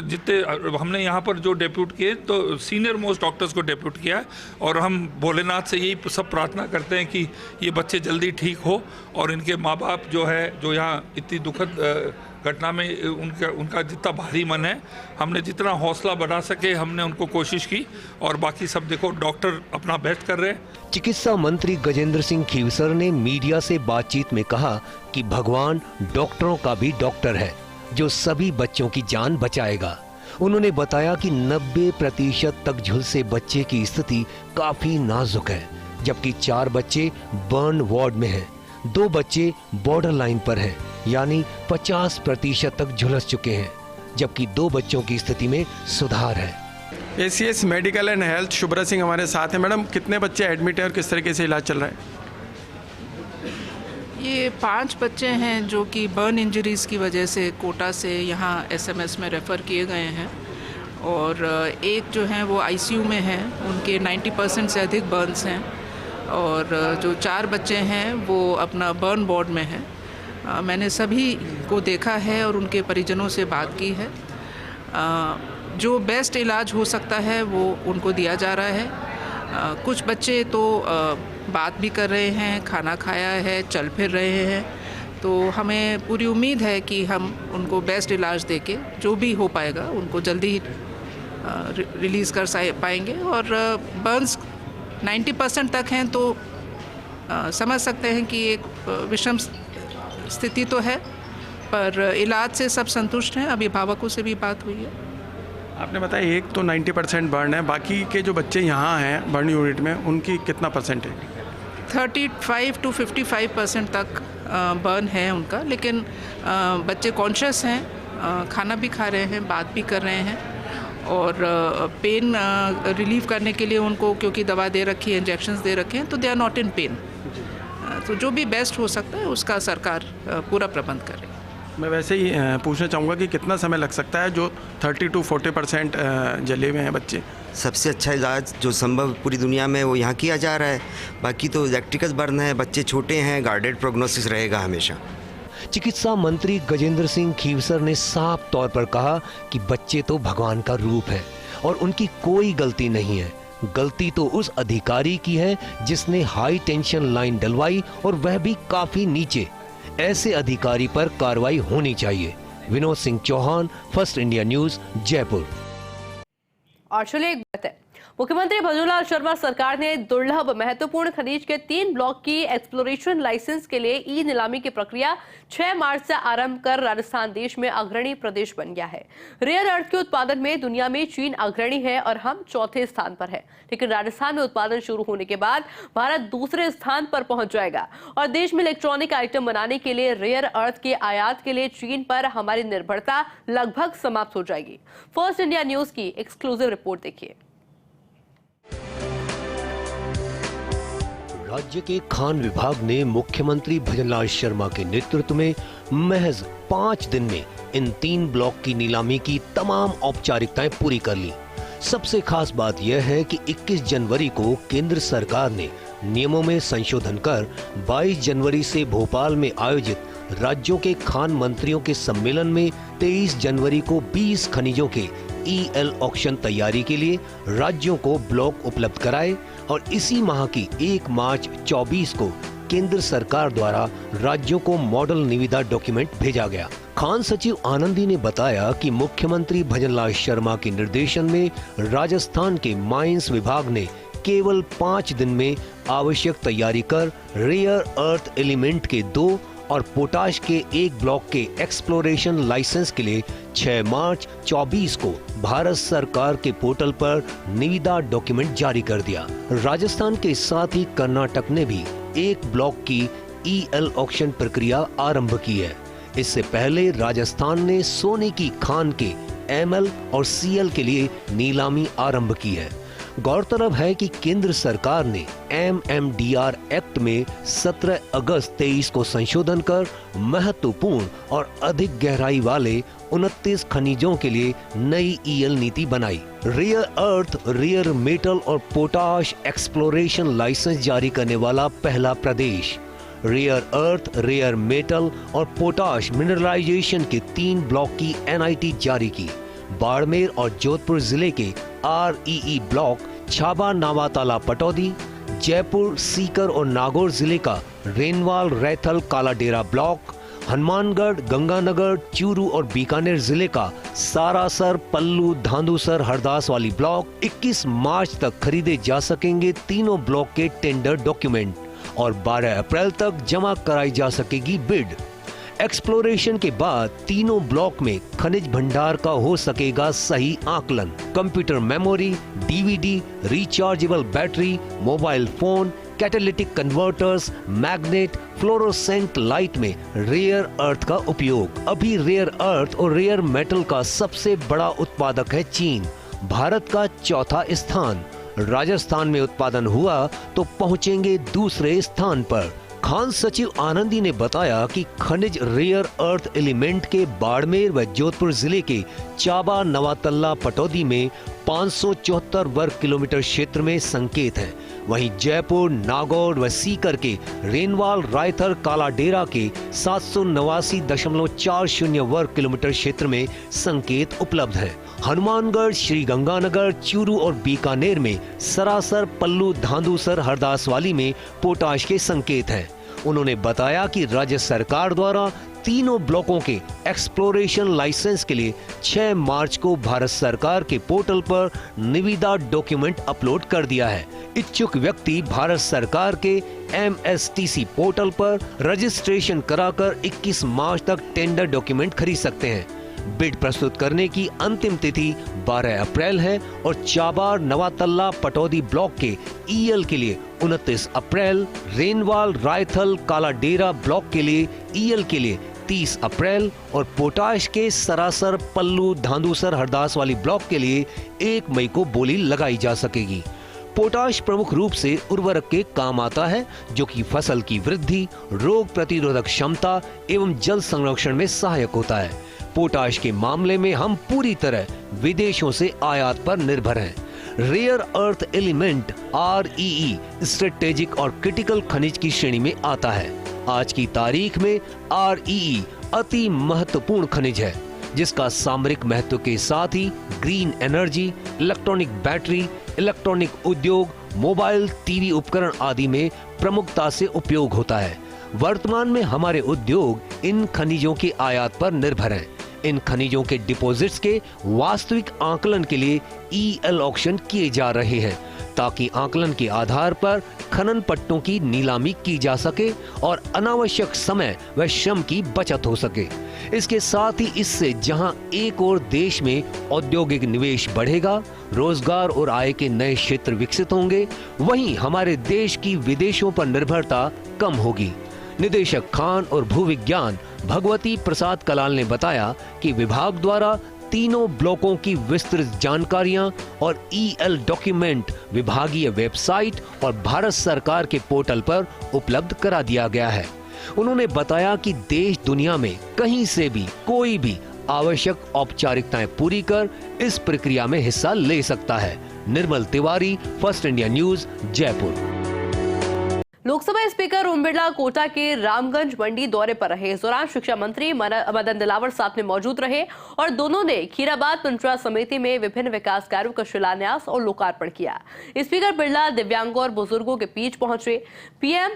जितने हमने यहाँ पर जो डेप्यूट किए तो सीनियर मोस्ट डॉक्टर्स को डेप्यूट किया है, और हम भोलेनाथ से यही सब प्रार्थना करते हैं कि ये बच्चे जल्दी ठीक हो और इनके माँ बाप जो है, जो यहाँ इतनी दुखद घटना में उनका जितना भारी मन है, हमने जितना हौसला बढ़ा सके हमने उनको कोशिश की, और बाकी सब देखो डॉक्टर अपना बेस्ट कर रहे हैं। चिकित्सा मंत्री गजेंद्र सिंह खीवसर ने मीडिया से बातचीत में कहा कि भगवान डॉक्टरों का भी डॉक्टर है जो सभी बच्चों की जान बचाएगा। उन्होंने बताया कि 90% तक झुलसे बच्चे की स्थिति काफी नाजुक है, जबकि 4 बच्चे बर्न वार्ड में हैं, 2 बच्चे बॉर्डर लाइन पर हैं, यानी 50% तक झुलस चुके हैं, जबकि 2 बच्चों की स्थिति में सुधार है। ACS medical and health Shubhra Singh हमारे साथ हैं। मैडम, कितने बच्चे एडमिट हैं और किस तरीके से इलाज चल रहा है? ये 5 बच्चे हैं जो कि बर्न इंजरीज़ की वजह से कोटा से यहाँ SMS में रेफ़र किए गए हैं, और एक जो है वो ICU में है, उनके 90% से अधिक बर्न्स हैं, और जो 4 बच्चे हैं वो अपना बर्न वार्ड में हैं। मैंने सभी को देखा है और उनके परिजनों से बात की है। जो बेस्ट इलाज हो सकता है वो उनको दिया जा रहा है। कुछ बच्चे तो बात भी कर रहे हैं, खाना खाया है, चल फिर रहे हैं, तो हमें पूरी उम्मीद है कि हम उनको बेस्ट इलाज देके जो भी हो पाएगा उनको जल्दी रिलीज़ कर पाएंगे। और बर्न्स 90% तक हैं तो समझ सकते हैं कि एक विषम स्थिति तो है, पर इलाज से सब संतुष्ट हैं। अभिभावकों से भी बात हुई है। आपने बताया एक तो 90% बर्न है, बाकी के जो बच्चे यहाँ हैं बर्न यूनिट में उनकी कितना परसेंट है? 35 to 55% तक बर्न है उनका, लेकिन बच्चे कॉन्शियस हैं, खाना भी खा रहे हैं, बात भी कर रहे हैं, और पेन रिलीव करने के लिए उनको क्योंकि दवा दे रखी है, इंजेक्शंस दे रखे हैं, तो they are not in pain. तो जो भी बेस्ट हो सकता है उसका सरकार पूरा प्रबंध करे। मैं वैसे ही पूछना चाहूँगा कि कितना समय लग सकता है जो 30 to 40% जले हुए हैं बच्चे? सबसे अच्छा इलाज जो संभव पूरी दुनिया में वो यहाँ किया जा रहा है। बाकी तो इलेक्ट्रिकल बर्न है, बच्चे छोटे हैं, गार्डेड प्रोग्नोसिस रहेगा हमेशा। चिकित्सा मंत्री गजेंद्र सिंह खीवसर ने साफ तौर पर कहा कि बच्चे तो भगवान का रूप है और उनकी कोई गलती नहीं है। गलती तो उस अधिकारी की है जिसने हाई टेंशन लाइन डलवाई, और वह भी काफी नीचे। ऐसे अधिकारी पर कार्रवाई होनी चाहिए। Vinod Singh Chauhan, first India news, Jaipur. और चलिए एक बात है, मुख्यमंत्री भजनलाल शर्मा सरकार ने दुर्लभ महत्वपूर्ण खनिज के 3 ब्लॉक की एक्सप्लोरेशन लाइसेंस के लिए ई नीलामी की प्रक्रिया 6 मार्च से आरंभ कर राजस्थान देश में अग्रणी प्रदेश बन गया है। रेयर अर्थ के उत्पादन में दुनिया में चीन अग्रणी है और हम 4थे स्थान पर है, लेकिन राजस्थान में उत्पादन शुरू होने के बाद भारत दूसरे स्थान पर पहुंच जाएगा और देश में इलेक्ट्रॉनिक आइटम बनाने के लिए रेयर अर्थ के आयात के लिए चीन पर हमारी निर्भरता लगभग समाप्त हो जाएगी। फर्स्ट इंडिया न्यूज की एक्सक्लूसिव रिपोर्ट देखिए। राज्य के खान विभाग ने मुख्यमंत्री भजनलाल शर्मा के नेतृत्व में महज 5 दिन में इन 3 ब्लॉक की नीलामी की तमाम औपचारिकताएं पूरी कर ली। सबसे खास बात यह है कि 21 जनवरी को केंद्र सरकार ने नियमों में संशोधन कर 22 जनवरी से भोपाल में आयोजित राज्यों के खान मंत्रियों के सम्मेलन में 23 जनवरी को 20 खनिजों के EL ऑक्शन तैयारी के लिए राज्यों को ब्लॉक उपलब्ध कराए और इसी माह की 1 मार्च 24 को केंद्र सरकार द्वारा राज्यों को मॉडल निविदा डॉक्यूमेंट भेजा गया। खान सचिव आनंदी ने बताया कि मुख्यमंत्री भजनलाल शर्मा के निर्देशन में राजस्थान के माइंस विभाग ने केवल 5 दिन में आवश्यक तैयारी कर रेयर अर्थ एलिमेंट के 2 और पोटाश के 1 ब्लॉक के एक्सप्लोरेशन लाइसेंस के लिए 6 मार्च 24 को भारत सरकार के पोर्टल पर निविदा डॉक्यूमेंट जारी कर दिया। राजस्थान के साथ ही कर्नाटक ने भी 1 ब्लॉक की EL ऑक्शन प्रक्रिया आरंभ की है। इससे पहले राजस्थान ने सोने की खान के ML और CL के लिए नीलामी आरंभ की है। गौरतलब है कि केंद्र सरकार ने MMDR एक्ट में 17 अगस्त 23 को संशोधन कर महत्वपूर्ण और अधिक गहराई वाले 29 खनिजों के लिए नई EL नीति बनाई। रेयर अर्थ, रेयर मेटल और पोटाश एक्सप्लोरेशन लाइसेंस जारी करने वाला पहला प्रदेश। रेयर अर्थ, रेयर मेटल और पोटाश मिनरलाइजेशन के 3 ब्लॉक की NIT जारी की। बाड़मेर और जोधपुर जिले के REE ब्लॉक छाबा, नावाताला, पटौदी, जयपुर, सीकर और नागौर जिले का रेनवाल, रैथल, कालाडेरा ब्लॉक, हनुमानगढ़, गंगानगर, चूरू और बीकानेर जिले का सारासर, पल्लू, धांधुसर, हरदास वाली ब्लॉक 21 मार्च तक खरीदे जा सकेंगे तीनों ब्लॉक के टेंडर डॉक्यूमेंट और 12 अप्रैल तक जमा कराई जा सकेगी बिड। एक्सप्लोरेशन के बाद तीनों ब्लॉक में खनिज भंडार का हो सकेगा सही आकलन। Computer memory, DVD, rechargeable battery, mobile phone, catalytic converters, magnet, fluorescent light में रेयर अर्थ का उपयोग। अभी रेयर अर्थ और रेयर मेटल का सबसे बड़ा उत्पादक है चीन, भारत का चौथा स्थान। राजस्थान में उत्पादन हुआ तो पहुंचेंगे दूसरे स्थान पर। खान सचिव आनंदी ने बताया कि खनिज रेयर अर्थ एलिमेंट के बाड़मेर व जोधपुर जिले के चाबा, नवातल्ला, पटौदी में 574 वर्ग किलोमीटर क्षेत्र में संकेत है। वहीं जयपुर, नागौर व सीकर के रेनवाल, रायथल, कालाडेरा के 789.40 वर्ग किलोमीटर क्षेत्र में संकेत उपलब्ध है। हनुमानगढ़, श्री गंगानगर, चूरू और बीकानेर में सरासर, पल्लू, धांधुसर, हरदासवाली में पोटाश के संकेत हैं। उन्होंने बताया कि राज्य सरकार द्वारा तीनों ब्लॉकों के एक्सप्लोरेशन लाइसेंस के लिए 6 मार्च को भारत सरकार के पोर्टल पर निविदा डॉक्यूमेंट अपलोड कर दिया है। इच्छुक व्यक्ति भारत सरकार के MSTC पोर्टल पर रजिस्ट्रेशन कराकर 21 मार्च तक टेंडर डॉक्यूमेंट खरीद सकते हैं। बिड प्रस्तुत करने की अंतिम तिथि 12 अप्रैल है और चाबार, नवातल्ला, पटौदी ब्लॉक के EL के लिए 29 अप्रैल, रेनवाल, रायथल, कालाडेरा ब्लॉक के लिए EL के लिए 30 अप्रैल और पोटाश के सरासर, पल्लू, धांधुसर, हरदास वाली ब्लॉक के लिए 1 मई को बोली लगाई जा सकेगी। पोटाश प्रमुख रूप से उर्वरक के काम आता है जो कि फसल की वृद्धि, रोग प्रतिरोधक क्षमता एवं जल संरक्षण में सहायक होता है। पोटाश के मामले में हम पूरी तरह विदेशों से आयात पर निर्भर हैं। Rare earth element REE strategic और क्रिटिकल खनिज की श्रेणी में आता है। आज की तारीख में REE अति महत्वपूर्ण खनिज है जिसका सामरिक महत्व के साथ ही green energy, electronic battery, electronic उद्योग, मोबाइल, टीवी उपकरण आदि में प्रमुखता से उपयोग होता है। वर्तमान में हमारे उद्योग इन खनिजों की आयात पर निर्भर हैं। इन खनिजों के डिपॉजिट्स के वास्तविक आकलन के लिए EL ऑक्शन किए जा रहे हैं ताकि आकलन के आधार पर खनन पट्टों की नीलामी की जा सके और अनावश्यक समय व श्रम की बचत हो सके। इसके साथ ही इससे जहां एक और देश में औद्योगिक निवेश बढ़ेगा, रोजगार और आय के नए क्षेत्र विकसित होंगे, वहीं हमारे देश की विदेशों पर निर्भरता कम होगी। निदेशक खान और भूविज्ञान भगवती प्रसाद कलाल ने बताया कि विभाग द्वारा तीनों ब्लॉकों की विस्तृत जानकारियां और EL डॉक्यूमेंट विभागीय वेबसाइट और भारत सरकार के पोर्टल पर उपलब्ध करा दिया गया है। उन्होंने बताया कि देश दुनिया में कहीं से भी कोई भी आवश्यक औपचारिकताएं पूरी कर इस प्रक्रिया में हिस्सा ले सकता है। Nirmal Tiwari, first India news, Jaipur. Lok Sabha speaker Om Birla Kota के रामगंज मंडी दौरे पर रहे। इस दौरान शिक्षा मंत्री मदन दिलावर साथ में मौजूद रहे और दोनों ने खीराबाद पंचायत समिति में विभिन्न विकास कार्यों का शिलान्यास और लोकार्पण किया। स्पीकर बिरला दिव्यांगों और बुजुर्गों के बीच पहुंचे। PM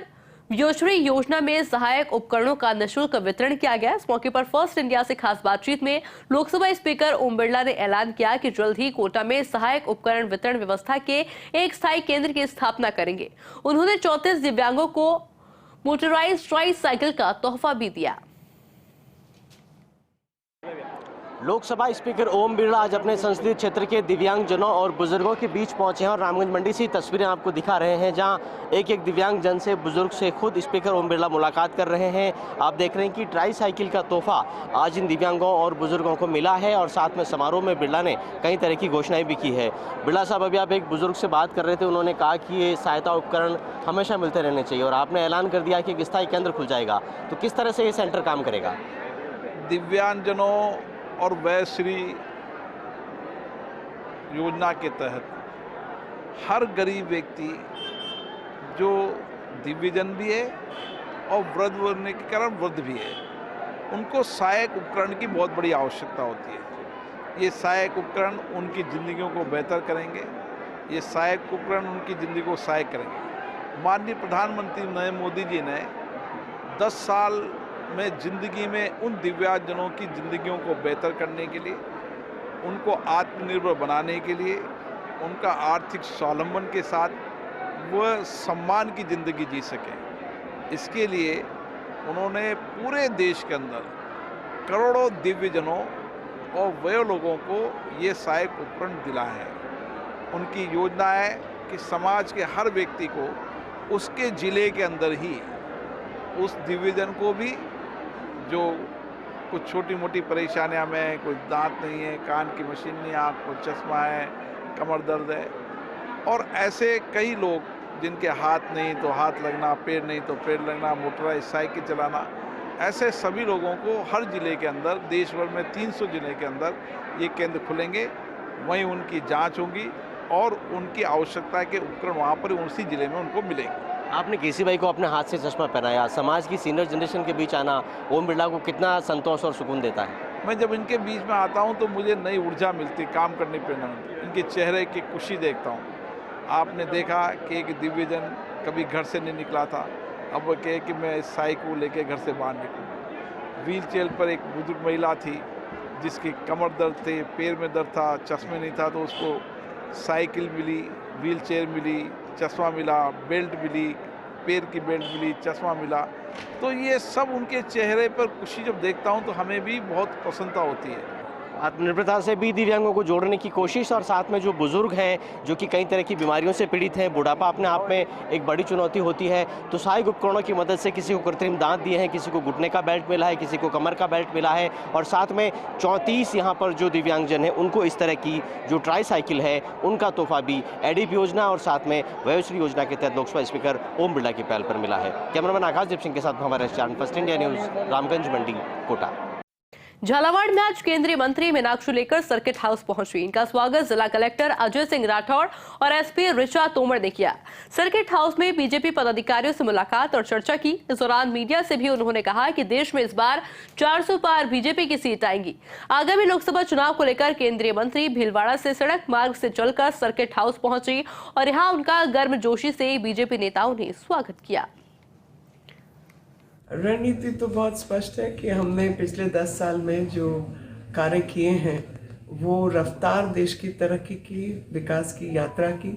योजरी योजना में सहायक उपकरणों का निःशुल्क वितरण किया गया। इस मौके पर फर्स्ट इंडिया से खास बातचीत में लोकसभा स्पीकर ओम बिरला ने ऐलान किया कि जल्द ही कोटा में सहायक उपकरण वितरण व्यवस्था के एक स्थायी केंद्र की स्थापना करेंगे। उन्होंने 34 दिव्यांगों को मोटराइज्ड ट्राइसाइकिल का तोहफा भी दिया। लोकसभा स्पीकर ओम बिरला आज अपने संसदीय क्षेत्र के दिव्यांगजनों और बुजुर्गों के बीच पहुंचे हैं और रामगंज मंडी से तस्वीरें आपको दिखा रहे हैं जहां एक एक दिव्यांग जन से, बुजुर्ग से खुद स्पीकर ओम बिरला मुलाकात कर रहे हैं। आप देख रहे हैं कि ट्राई साइकिल का तोहफा आज इन दिव्यांगों और बुजुर्गों को मिला है और साथ में समारोह में बिरला ने कई तरह की घोषणाएं भी की है। बिरला साहब, अभी आप एक बुजुर्ग से बात कर रहे थे, उन्होंने कहा कि ये सहायता उपकरण हमेशा मिलते रहने चाहिए और आपने ऐलान कर दिया कि एक स्थायी केंद्र खुल जाएगा, तो किस तरह से ये सेंटर काम करेगा? दिव्यांगजनों और वयश्री योजना के तहत हर गरीब व्यक्ति जो दिव्यजन भी है और वृद्ध होने के कारण वृद्ध भी है, उनको सहायक उपकरण की बहुत बड़ी आवश्यकता होती है। ये सहायक उपकरण उनकी ज़िंदगियों को बेहतर करेंगे, ये सहायक उपकरण उनकी ज़िंदगी को सहायक करेंगे। माननीय प्रधानमंत्री नरेंद्र मोदी जी ने 10 साल में ज़िंदगी में उन दिव्यांगजनों की ज़िंदगियों को बेहतर करने के लिए, उनको आत्मनिर्भर बनाने के लिए, उनका आर्थिक स्वावलंबन के साथ वह सम्मान की ज़िंदगी जी सकें, इसके लिए उन्होंने पूरे देश के अंदर करोड़ों दिव्यजनों और वयोवृद्ध लोगों को ये सहायक उपकरण दिलाए हैं। उनकी योजना है कि समाज के हर व्यक्ति को उसके ज़िले के अंदर ही उस दिव्यजन को भी जो कुछ छोटी मोटी परेशानियां में, कोई दांत नहीं है, कान की मशीन नहीं, आँख को चश्मा है, कमर दर्द है, और ऐसे कई लोग जिनके हाथ नहीं तो हाथ लगना, पैर नहीं तो पैर लगना, मोटराइज साइकिल चलाना, ऐसे सभी लोगों को हर ज़िले के अंदर, देश भर में 300 ज़िले के अंदर ये केंद्र खुलेंगे। वहीं उनकी जांच होगी और उनकी आवश्यकता के उपकरण वहाँ पर उसी ज़िले में उनको मिलेंगे। आपने केसी भाई को अपने हाथ से चश्मा पहनाया, समाज की सीनियर जनरेशन के बीच आना ओम बिरला को कितना संतोष और सुकून देता है? मैं जब इनके बीच में आता हूं तो मुझे नई ऊर्जा मिलती, काम करने प्रेरणा मिलती, इनके चेहरे की खुशी देखता हूं। आपने देखा कि एक दिव्यजन कभी घर से नहीं निकला था, अब वो कहे कि मैं इस साई को लेके घर से बाहर निकलूँ। व्हील चेयर पर एक बुजुर्ग महिला थी जिसकी कमर दर्द थे, पैर में दर्द था, चश्मे नहीं था, तो उसको साइकिल मिली, व्हील चेयर मिली, चश्मा मिला, बेल्ट मिली, पैर की बेल्ट मिली, चश्मा मिला। तो ये सब उनके चेहरे पर खुशी जब देखता हूँ तो हमें भी बहुत प्रसन्नता होती है। आत्मनिर्भरता से भी दिव्यांगों को जोड़ने की कोशिश, और साथ में जो बुजुर्ग हैं जो कि कई तरह की बीमारियों से पीड़ित हैं, बुढ़ापा अपने आप में एक बड़ी चुनौती होती है, तो सहायक उपकरणों की मदद से किसी को कृत्रिम दांत दिए हैं, किसी को घुटने का बेल्ट मिला है, किसी को कमर का बेल्ट मिला है, और साथ में 34 यहाँ पर जो दिव्यांगजन हैं उनको इस तरह की जो ट्राई साइकिल है उनका तोहफा भी एडीप योजना और साथ में वयोश्री योजना के तहत लोकसभा स्पीकर ओम बिरला की पहल पर मिला है। कैमरामैन आकाशदीप सिंह के साथ हमारे channel first India news, Ramganj Mandi, Kota. Jhalawar में आज केंद्रीय मंत्री मीनाक्षी लेकर सर्किट हाउस पहुंची। इनका स्वागत जिला कलेक्टर अजय सिंह राठौड़ और एसपी ऋचा तोमर ने किया। सर्किट हाउस में बीजेपी पदाधिकारियों से मुलाकात और चर्चा की। इस दौरान मीडिया से भी उन्होंने कहा कि देश में इस बार 400 पार बीजेपी की सीट आएंगी। आगामी लोकसभा चुनाव को लेकर केंद्रीय मंत्री भीलवाड़ा से सड़क मार्ग से चलकर सर्किट हाउस पहुंची और यहाँ उनका गर्मजोशी से बीजेपी नेताओं ने स्वागत किया। रणनीति तो बहुत स्पष्ट है कि हमने पिछले 10 साल में जो कार्य किए हैं वो रफ्तार देश की तरक्की की, विकास की यात्रा की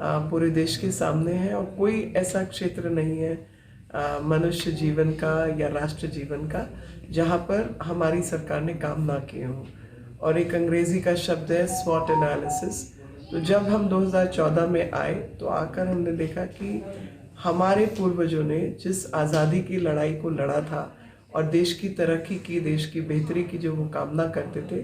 पूरे देश के सामने है, और कोई ऐसा क्षेत्र नहीं है मनुष्य जीवन का या राष्ट्र जीवन का जहाँ पर हमारी सरकार ने काम ना किए हों। और एक अंग्रेजी का शब्द है स्वॉट एनालिसिस। तो जब हम 2014 में आए तो आकर हमने देखा कि हमारे पूर्वजों ने जिस आज़ादी की लड़ाई को लड़ा था और देश की तरक्की की, देश की बेहतरी की जो वो कामना करते थे,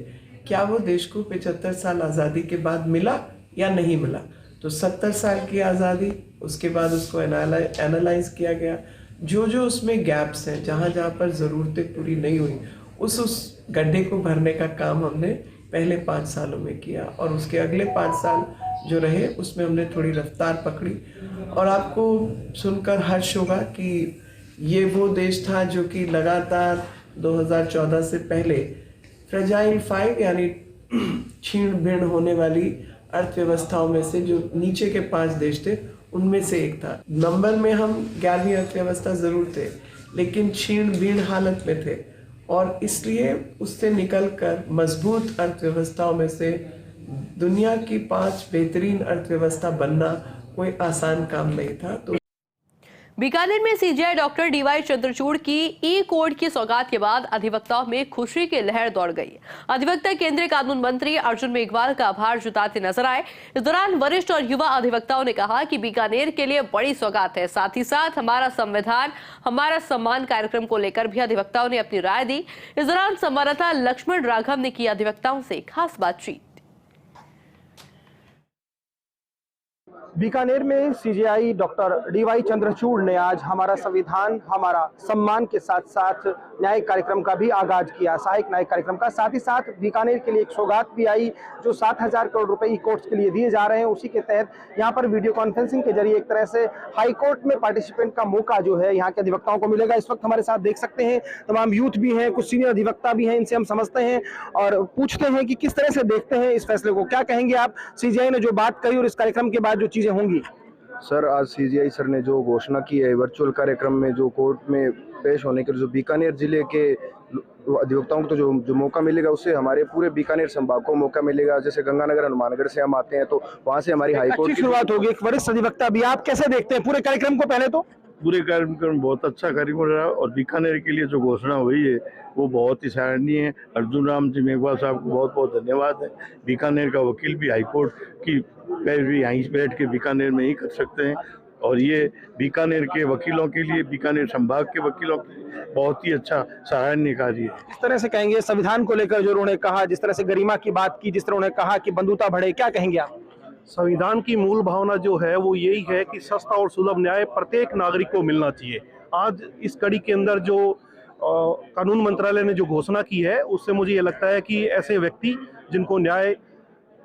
क्या वो देश को 75 साल आज़ादी के बाद मिला या नहीं मिला। तो 70 साल की आज़ादी, उसके बाद उसको एनालाइज किया गया, जो जो उसमें गैप्स हैं, जहाँ जहाँ पर ज़रूरतें पूरी नहीं हुई, उस गड्ढे को भरने का काम हमने पहले 5 सालों में किया, और उसके अगले 5 साल जो रहे उसमें हमने थोड़ी रफ्तार पकड़ी। और आपको सुनकर हर्ष होगा कि ये वो देश था जो कि लगातार 2014 से पहले फ्रेजाइल 5 यानी छीण भिन्न होने वाली अर्थव्यवस्थाओं में से जो नीचे के 5 देश थे उनमें से एक था। नंबर में हम 11वीं अर्थव्यवस्था ज़रूर थे, लेकिन छीण भिन्न हालत में थे, और इसलिए उससे निकलकर मजबूत अर्थव्यवस्थाओं में से दुनिया की 5 बेहतरीन अर्थव्यवस्था बनना कोई आसान काम नहीं था। तो बीकानेर में सीजीआई डॉक्टर डीवाई चंद्रचूड़ की ई कोड की सौगात के बाद अधिवक्ताओं में खुशी की लहर दौड़ गई। अधिवक्ता केंद्रीय कानून मंत्री अर्जुन मेघवाल का आभार जताते नजर आए। इस दौरान वरिष्ठ और युवा अधिवक्ताओं ने कहा कि बीकानेर के लिए बड़ी सौगात है। साथ ही साथ हमारा संविधान हमारा सम्मान कार्यक्रम को लेकर भी अधिवक्ताओं ने अपनी राय दी। इस दौरान संवाददाता लक्ष्मण राघव ने की अधिवक्ताओं से खास बातचीत। बीकानेर में सीजीआई डॉक्टर डीवाई चंद्रचूड़ ने आज हमारा संविधान हमारा सम्मान के साथ साथ न्यायिक कार्यक्रम का भी आगाज किया, सहायक न्यायिक कार्यक्रम का। साथ ही साथ बीकानेर के लिए एक सौगात भी आई जो 7,000 करोड़ रुपए ई कोर्ट्स के लिए दिए जा रहे हैं। उसी के तहत यहाँ पर वीडियो कॉन्फ्रेंसिंग के जरिए एक तरह से हाई कोर्ट में पार्टिसिपेंट का मौका जो है यहाँ के अधिवक्ताओं को मिलेगा। इस वक्त हमारे साथ देख सकते हैं तमाम यूथ भी हैं, कुछ सीनियर अधिवक्ता भी हैं, इनसे हम समझते हैं और पूछते हैं कि किस तरह से देखते हैं इस फैसले को। क्या कहेंगे आप, सीजीआई ने जो बात कही और इस कार्यक्रम के बाद जो चीजें होंगी? सर, आज सीजीआई सर ने जो घोषणा की है वर्चुअल कार्यक्रम में जो कोर्ट में पेश होने के, जो बीकानेर जिले के अधिवक्ताओं को तो जो मौका मिलेगा उससे हमारे पूरे बीकानेर संभाग को मौका मिलेगा। जैसे गंगानगर हनुमानगढ़ से हम आते हैं तो वहाँ से हमारी हाईकोर्ट की शुरुआत होगी। एक वरिष्ठ अधिवक्ता भी, आप कैसे देखते हैं पूरे कार्यक्रम को? पहले तो पूरे कार्यक्रम बहुत अच्छा कार्यक्रम रहा और बीकानेर के लिए जो घोषणा हुई है वो बहुत ही सराहनीय है। अर्जुन राम जी मेघवाल साहब को बहुत बहुत धन्यवाद है। बीकानेर का वकील भी हाईकोर्ट की पैरवी यहीं बैठ के बीकानेर में ही कर सकते हैं और ये बीकानेर के वकीलों के लिए, बीकानेर संभाग के वकीलों के लिए बहुत ही अच्छा सराहनीय कार्य है। इस तरह से कहेंगे संविधान को लेकर जो उन्होंने कहा, जिस तरह से गरिमा की बात की, जिस तरह उन्होंने कहा कि बंधुता बढ़े, क्या कहेंगे आप? संविधान की मूल भावना जो है वो यही है कि सस्ता और सुलभ न्याय प्रत्येक नागरिक को मिलना चाहिए। आज इस कड़ी के अंदर जो कानून मंत्रालय ने जो घोषणा की है उससे मुझे ये लगता है कि ऐसे व्यक्ति जिनको न्याय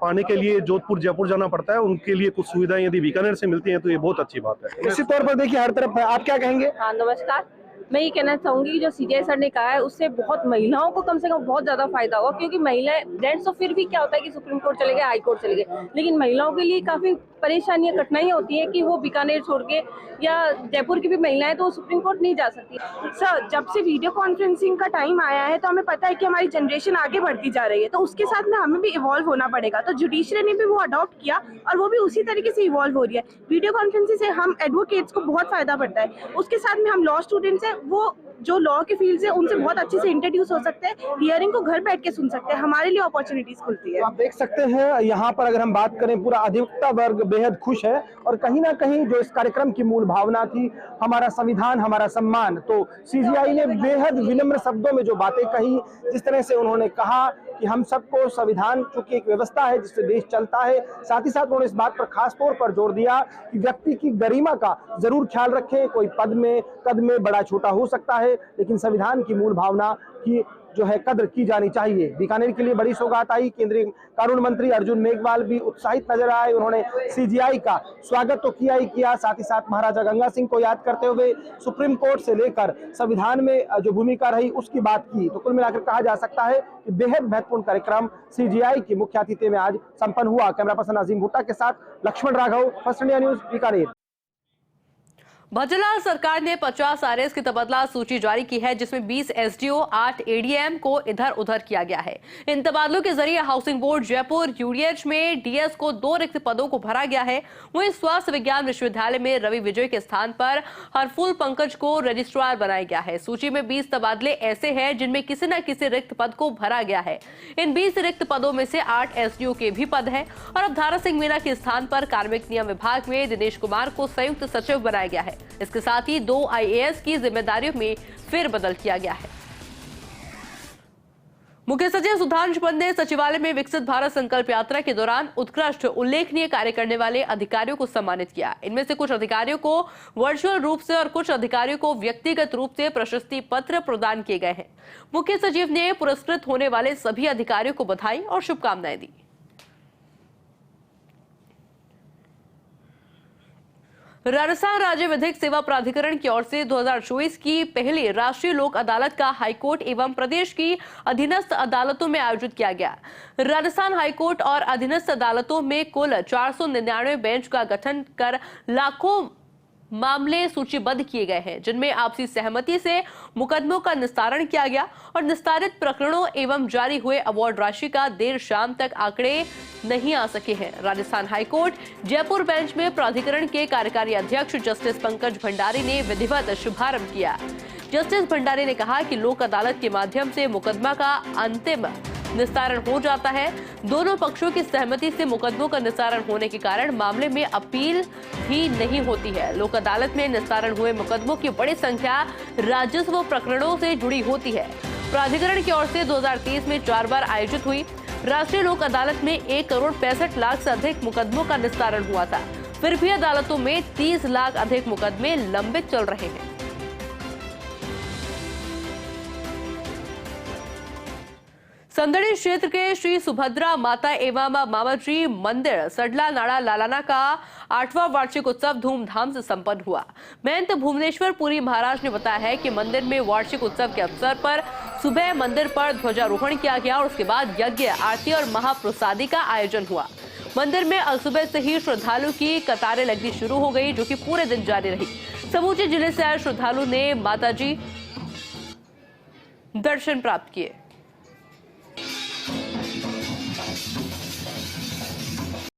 पाने के लिए जोधपुर जयपुर जाना पड़ता है उनके लिए कुछ सुविधाएं यदि बीकानेर से मिलती हैं तो ये बहुत अच्छी बात है। निश्चित तौर पर देखिए हर तरफ है, आप क्या कहेंगे? हाँ, नमस्कार। मैं ये कहना चाहूंगी जो सीजीआई सर ने कहा है उससे बहुत महिलाओं को कम से कम बहुत ज्यादा फायदा होगा, क्योंकि महिलाएं, जेंट्स तो फिर भी क्या होता है कि सुप्रीम कोर्ट चले गए, हाई कोर्ट चले गए, लेकिन महिलाओं के लिए काफी परेशानियां, कठिनाइयां होती है कि वो बीकानेर छोड़ के या जयपुर की भी महिलाएं तो सुप्रीम कोर्ट नहीं जा सकती। सर, जब से वीडियो कॉन्फ्रेंसिंग का टाइम आया है तो हमें पता है कि हमारी जनरेशन आगे बढ़ती जा रही है, तो उसके साथ में हमें भी इवॉल्व होना पड़ेगा। तो जुडिशरी ने भी वो अडॉप्ट किया और वो भी उसी तरीके से इवॉल्व हो रही है। वीडियो कॉन्फ्रेंसिंग से हम एडवोकेट्स को बहुत फायदा पड़ता है, उसके साथ में हम लॉ स्टूडेंट्स हैं, वो जो लॉ के फील्ड से उनसे बहुत अच्छे से इंट्रोड्यूस हो सकते हैं, हियरिंग को घर बैठ के सुन सकते हैं, हमारे लिए अपॉर्चुनिटीज खुलती है। तो आप देख सकते हैं यहाँ पर अगर हम बात करें पूरा अधिवक्ता वर्ग बेहद खुश है और कहीं ना कहीं जो इस कार्यक्रम की मूल भावना थी, हमारा संविधान हमारा सम्मान, तो सीजीआई ने बेहद विनम्र शब्दों में जो बातें कही, जिस तरह से उन्होंने कहा कि हम सबको संविधान चूंकि एक व्यवस्था है जिससे देश चलता है, साथ ही साथ उन्होंने इस बात पर खास तौर पर जोर दिया कि व्यक्ति की गरिमा का जरूर ख्याल रखें। कोई पद में बड़ा छोटा हो सकता है, लेकिन संविधान की मूल भावना की जो है कद्र की जानी चाहिए। बीकानेर के लिए बड़ी सौगात आई। केंद्रीय कानून मंत्री अर्जुन मेघवाल भी उत्साहित नजर आए। उन्होंने सीजीआई का स्वागत तो किया ही किया, साथ ही साथ महाराजा गंगा सिंह को याद करते हुए सुप्रीम कोर्ट से लेकर संविधान में जो भूमिका रही उसकी बात की। तो कुल मिलाकर कहा जा सकता है कि बेहद महत्वपूर्ण कार्यक्रम सीजीआई की मुख्य अतिथि में आज संपन्न हुआ। कैमरा पर्सन अजीम भुट्टा के साथ Laxman Raghav, first India news, Bikaner. Bhajanlal सरकार ने 50 आरएस की तबादला सूची जारी की है, जिसमें 20 एसडीओ, 8 एडीएम को इधर उधर किया गया है। इन तबादलों के जरिए हाउसिंग बोर्ड जयपुर यूडीएच में डीएस को 2 रिक्त पदों को भरा गया है। वहीं स्वास्थ्य विज्ञान विश्वविद्यालय में रवि विजय के स्थान पर हरफुल पंकज को रजिस्ट्रार बनाया गया है। सूची में 20 तबादले ऐसे हैं जिनमें किसी न किसी रिक्त पद को भरा गया है। इन 20 रिक्त पदों में से 8 एसडीओ के भी पद है और अब धारा सिंह मीणा के स्थान पर कार्मिक नियम विभाग में दिनेश कुमार को संयुक्त सचिव बनाया गया है। इसके साथ ही 2 आईएएस की जिम्मेदारियों में फेरबदल किया गया है। मुख्य सचिव सुधांशु पंत ने सचिवालय में विकसित भारत संकल्प यात्रा के दौरान उत्कृष्ट उल्लेखनीय कार्य करने वाले अधिकारियों को सम्मानित किया। इनमें से कुछ अधिकारियों को वर्चुअल रूप से और कुछ अधिकारियों को व्यक्तिगत रूप से प्रशस्ति पत्र प्रदान किए गए हैं। मुख्य सचिव ने पुरस्कृत होने वाले सभी अधिकारियों को बधाई और शुभकामनाएं दी। राजस्थान राज्य विधिक सेवा प्राधिकरण की ओर से 2024 की पहली राष्ट्रीय लोक अदालत का हाईकोर्ट एवं प्रदेश की अधीनस्थ अदालतों में आयोजित किया गया। राजस्थान हाईकोर्ट और अधीनस्थ अदालतों में कुल 499 बेंच का गठन कर लाखों मामले सूचीबद्ध किए गए हैं, जिनमें आपसी सहमति से मुकदमों का निस्तारण किया गया और निस्तारित प्रकरणों एवं जारी हुए अवार्ड राशि का देर शाम तक आंकड़े नहीं आ सके हैं। राजस्थान हाईकोर्ट जयपुर बेंच में प्राधिकरण के कार्यकारी अध्यक्ष जस्टिस पंकज भंडारी ने विधिवत शुभारंभ किया। जस्टिस भंडारी ने कहा कि लोक अदालत के माध्यम से मुकदमा का अंतिम निस्तारण हो जाता है। दोनों पक्षों की सहमति से मुकदमों का निस्तारण होने के कारण मामले में अपील भी नहीं होती है। लोक अदालत में निस्तारण हुए मुकदमों की बड़ी संख्या राजस्व प्रकरणों से जुड़ी होती है। प्राधिकरण की ओर से 2023 में 4 बार आयोजित हुई राष्ट्रीय लोक अदालत में 1 करोड़ 65 लाख से अधिक मुकदमों का निस्तारण हुआ था। फिर भी अदालतों में 30 लाख अधिक मुकदमे लंबित चल रहे हैं। संदड़ी क्षेत्र के श्री सुभद्रा माता एवं मामाजी मंदिर सडला नाड़ा लालाना का 8वां वार्षिक उत्सव धूमधाम से संपन्न हुआ। महंत भुवनेश्वर पुरी महाराज ने बताया है कि मंदिर में वार्षिक उत्सव के अवसर पर सुबह मंदिर पर ध्वजारोहण किया गया और उसके बाद यज्ञ, आरती और महाप्रसादी का आयोजन हुआ। मंदिर में सुबह से ही श्रद्धालु की कतारें लगनी शुरू हो गई, जो कि पूरे दिन जारी रही। समूचे जिले से आए श्रद्धालु ने माताजी दर्शन प्राप्त किए।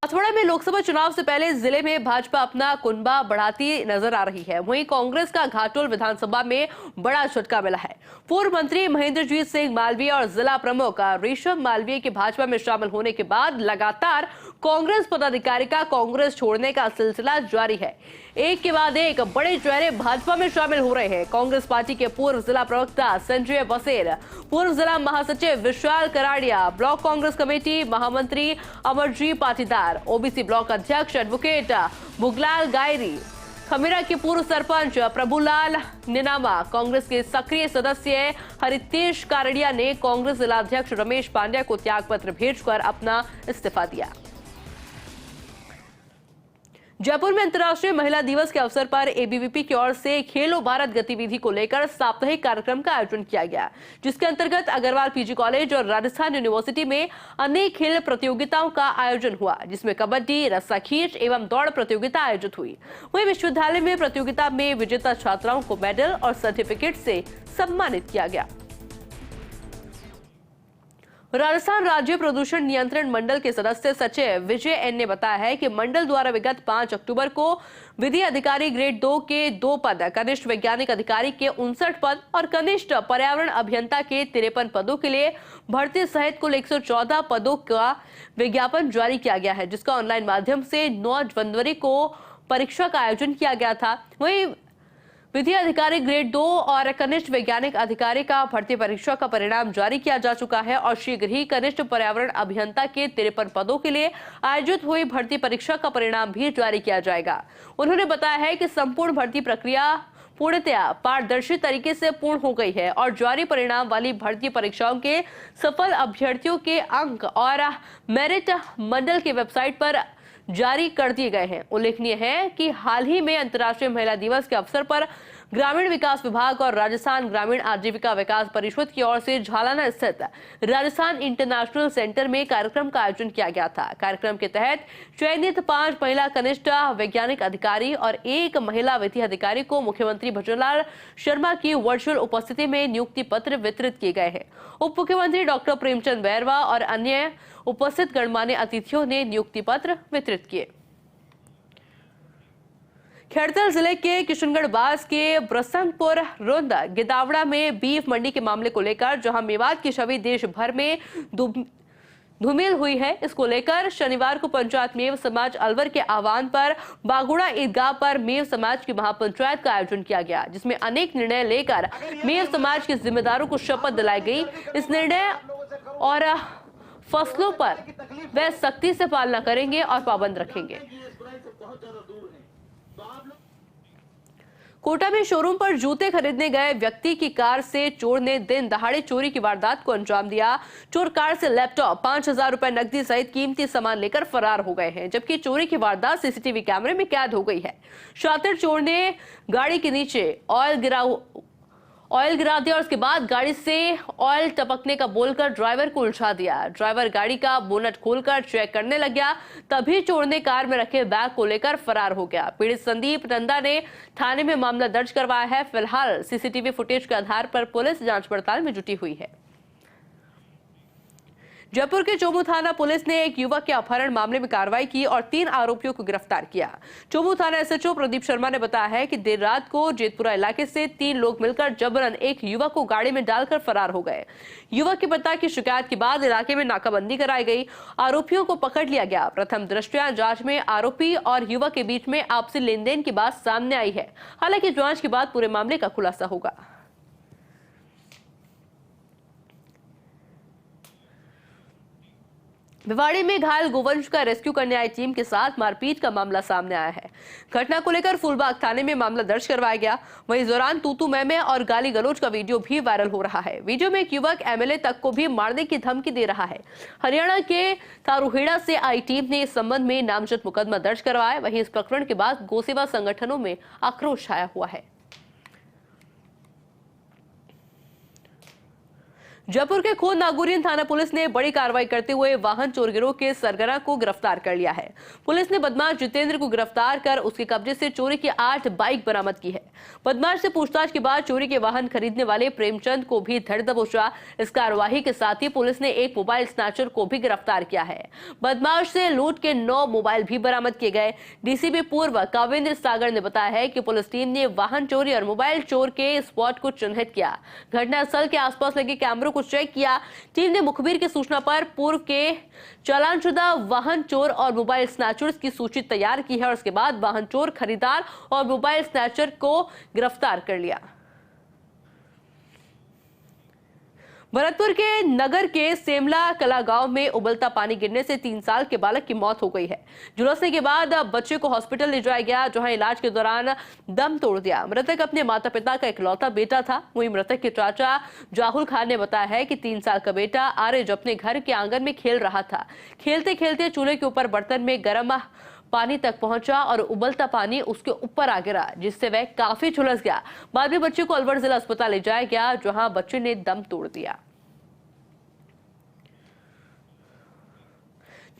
मथुरा में लोकसभा चुनाव से पहले जिले में भाजपा अपना कुनबा बढ़ाती नजर आ रही है। वहीं कांग्रेस का घाटोल विधानसभा में बड़ा झटका मिला है। पूर्व मंत्री महेंद्रजीत सिंह मालवीय और जिला प्रमुख ऋषभ मालवीय के भाजपा में शामिल होने के बाद लगातार कांग्रेस पदाधिकारी का कांग्रेस छोड़ने का सिलसिला जारी है। एक के बाद एक बड़े चेहरे भाजपा में शामिल हो रहे हैं। कांग्रेस पार्टी के पूर्व जिला प्रवक्ता संजय बसेर, पूर्व जिला महासचिव विशाल कराड़िया, ब्लॉक कांग्रेस कमेटी महामंत्री अमरजीत पाटीदार, ओबीसी ब्लॉक अध्यक्ष एडवोकेट बुगलाल गायरी, खमीरा के पूर्व सरपंच प्रभुलाल निनामा, कांग्रेस के सक्रिय सदस्य हरितेश कारड़िया ने कांग्रेस जिलाध्यक्ष रमेश पांड्या को त्यागपत्र भेजकर अपना इस्तीफा दिया। जयपुर में अंतर्राष्ट्रीय महिला दिवस के अवसर पर एबीवीपी की ओर से खेलो भारत गतिविधि को लेकर साप्ताहिक कार्यक्रम का आयोजन किया गया, जिसके अंतर्गत अग्रवाल पीजी कॉलेज और राजस्थान यूनिवर्सिटी में अनेक खेल प्रतियोगिताओं का आयोजन हुआ, जिसमें कबड्डी, रस्सा खींच एवं दौड़ प्रतियोगिता आयोजित हुई। वहीं विश्वविद्यालय में प्रतियोगिता में विजेता छात्राओं को मेडल और सर्टिफिकेट से सम्मानित किया गया। राजस्थान राज्य प्रदूषण नियंत्रण मंडल के सदस्य सचिव विजय एन ने बताया है कि मंडल द्वारा विगत 5 अक्टूबर को विधि अधिकारी ग्रेड 2 के 2 पद, कनिष्ठ वैज्ञानिक अधिकारी के 59 पद और कनिष्ठ पर्यावरण अभियंता के 53 पदों के लिए भर्ती सहित कुल 114 पदों का विज्ञापन जारी किया गया है, जिसका ऑनलाइन माध्यम से 9 जनवरी को परीक्षा का आयोजन किया गया था। वहीं विधि अधिकारी ग्रेड 2 और कनिष्ठ वैज्ञानिक अधिकारी का भर्ती परीक्षा का परिणाम जारी किया जा चुका है और शीघ्र ही कनिष्ठ पर्यावरण अभियंता के 53 पदों के लिए आयोजित हुई भर्ती परीक्षा का परिणाम भी जारी किया जाएगा। उन्होंने बताया है कि संपूर्ण भर्ती प्रक्रिया पूर्णतया पारदर्शी तरीके से पूर्ण हो गई है और जारी परिणाम वाली भर्ती परीक्षाओं के सफल अभ्यर्थियों के अंक और मेरिट मंडल की वेबसाइट पर जारी कर दिए गए हैं। उल्लेखनीय है कि हाल ही में अंतर्राष्ट्रीय महिला दिवस के अवसर पर ग्रामीण विकास विभाग और राजस्थान ग्रामीण आजीविका विकास परिषद की ओर से झालाना स्थित राजस्थान इंटरनेशनल सेंटर में कार्यक्रम का आयोजन किया गया था। कार्यक्रम के तहत चयनित 5 महिला कनिष्ठ वैज्ञानिक अधिकारी और 1 महिला विधि अधिकारी को मुख्यमंत्री भजनलाल शर्मा की वर्चुअल उपस्थिति में नियुक्ति पत्र वितरित किए गए हैं। उप मुख्यमंत्री डॉक्टर प्रेमचंद बैरवा और अन्य उपस्थित गणमान्य अतिथियों ने नियुक्ति पत्र वितरित किए। खैरतल जिले के किशनगढ़ बास के ब्रसंगपुर रुंद गिदावड़ा में बीफ मंडी के मामले को लेकर जहां मेवात की छवि देश भर में धूमिल हुई है, इसको लेकर शनिवार को पंचायत मेव समाज अलवर के आह्वान पर बागुड़ा ईदगाह पर मेव समाज की महापंचायत का आयोजन किया गया, जिसमें अनेक निर्णय लेकर मेव समाज के जिम्मेदारों को शपथ दिलाई गई। इस निर्णय और फसलों पर वे सख्ती से पालना करेंगे और पाबंद रखेंगे। कोटा में शोरूम पर जूते खरीदने गए व्यक्ति की कार से चोर ने दिन दहाड़े चोरी की वारदात को अंजाम दिया। चोर कार से लैपटॉप, 5,000 रुपए नकदी सहित कीमती सामान लेकर फरार हो गए हैं, जबकि चोरी की वारदात सीसीटीवी कैमरे में कैद हो गई है। शातिर चोर ने गाड़ी के नीचे ऑयल गिरा दिया और उसके बाद गाड़ी से ऑयल टपकने का बोलकर ड्राइवर को उलझा दिया। ड्राइवर गाड़ी का बोनट खोलकर चेक करने लग गया, तभी चोर ने कार में रखे बैग को लेकर फरार हो गया। पीड़ित संदीप नंदा ने थाने में मामला दर्ज करवाया है। फिलहाल सीसीटीवी फुटेज के आधार पर पुलिस जांच पड़ताल में जुटी हुई है। जयपुर के चोमू थाना पुलिस ने एक युवक के अपहरण मामले में कार्रवाई की और 3 आरोपियों को गिरफ्तार किया। चोमू थाना एसएचओ प्रदीप शर्मा ने बताया है कि देर रात को जेतपुरा इलाके से 3 लोग मिलकर जबरन एक युवक को गाड़ी में डालकर फरार हो गए। युवक के पिता की शिकायत के बाद इलाके में नाकाबंदी कराई गई, आरोपियों को पकड़ लिया गया। प्रथम दृष्टया जांच में आरोपी और युवक के बीच में आपसी लेनदेन की बात सामने आई है। हालांकि जांच के बाद पूरे मामले का खुलासा होगा। भिवाड़ी में घायल गोवंश का रेस्क्यू करने आई टीम के साथ मारपीट का मामला सामने आया है। घटना को लेकर फूलबाग थाने में मामला दर्ज करवाया गया। वहीं इस दौरान तूतू मैमे और गाली गलौज का वीडियो भी वायरल हो रहा है। वीडियो में एक युवक एमएलए तक को भी मारने की धमकी दे रहा है। हरियाणा के तारूहेड़ा से आई टीम ने इस संबंध में नामजद मुकदमा दर्ज करवाया। वहीं इस प्रकरण के बाद गोसेवा संगठनों में आक्रोश छाया हुआ है। जयपुर के खोद नागौरियन थाना पुलिस ने बड़ी कार्रवाई करते हुए वाहन चोर गिरोह के सरगना को गिरफ्तार कर लिया है। पुलिस ने बदमाश जितेंद्र को गिरफ्तार कर उसके कब्जे से चोरी की 8 बाइक बरामद की है। बदमाश से पूछताछ के बाद चोरी के वाहन खरीदने वाले प्रेमचंद को भी धर दबोचा। इस कार्यवाही के साथ ही पुलिस ने एक मोबाइल स्नैचर को भी गिरफ्तार किया है। बदमाश से लूट के 9 मोबाइल भी बरामद किए गए। डीसीपी पूर्व कावेंद्र सागर ने बताया है कि पुलिस टीम ने वाहन चोरी और मोबाइल चोर के स्पॉट को चिन्हित किया। घटनास्थल के आसपास लगे कैमरों को चेक किया। टीम ने मुखबिर की सूचना पर पूर्व के चालानशुदा वाहन चोर और मोबाइल स्नैचर्स की सूची तैयार की है और उसके बाद वाहन चोर, खरीदार और मोबाइल स्नैचर को गिरफ्तार कर लिया। भरतपुर के नगर के सेमला कला गांव में उबलता पानी गिरने से 3 साल के बालक की मौत हो गई है। झुलसने के बाद बच्चे को हॉस्पिटल ले जाया गया, जहां इलाज के दौरान दम तोड़ दिया। मृतक अपने माता पिता का इकलौता बेटा था। वहीं मृतक के चाचा जाहुल खान ने बताया है कि 3 साल का बेटा आर्यज अपने घर के आंगन में खेल रहा था। खेलते खेलते चूल्हे के ऊपर बर्तन में गर्म पानी तक पहुंचा और उबलता पानी उसके ऊपर आ गिरा, जिससे वह काफी झुलस गया। बाद में बच्चे को अलवर जिला अस्पताल ले जाया गया, जहां बच्चे ने दम तोड़ दिया।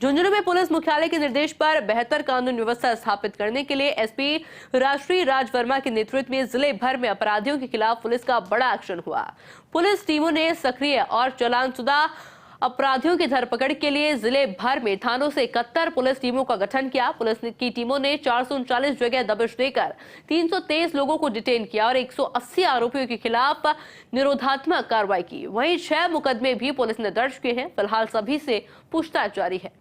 झुंझुनू में पुलिस मुख्यालय के निर्देश पर बेहतर कानून व्यवस्था स्थापित करने के लिए एसपी राष्ट्रीय राज वर्मा के नेतृत्व में जिले भर में अपराधियों के खिलाफ पुलिस का बड़ा एक्शन हुआ। पुलिस टीमों ने सक्रिय और चालानशुदा अपराधियों की धरपकड़ के लिए जिले भर में थानों से 71 पुलिस टीमों का गठन किया। पुलिस की टीमों ने 439 जगह दबिश देकर 323 लोगों को डिटेन किया और 180 आरोपियों के खिलाफ निरोधात्मक कार्रवाई की। वहीं 6 मुकदमे भी पुलिस ने दर्ज किए हैं। फिलहाल सभी से पूछताछ जारी है।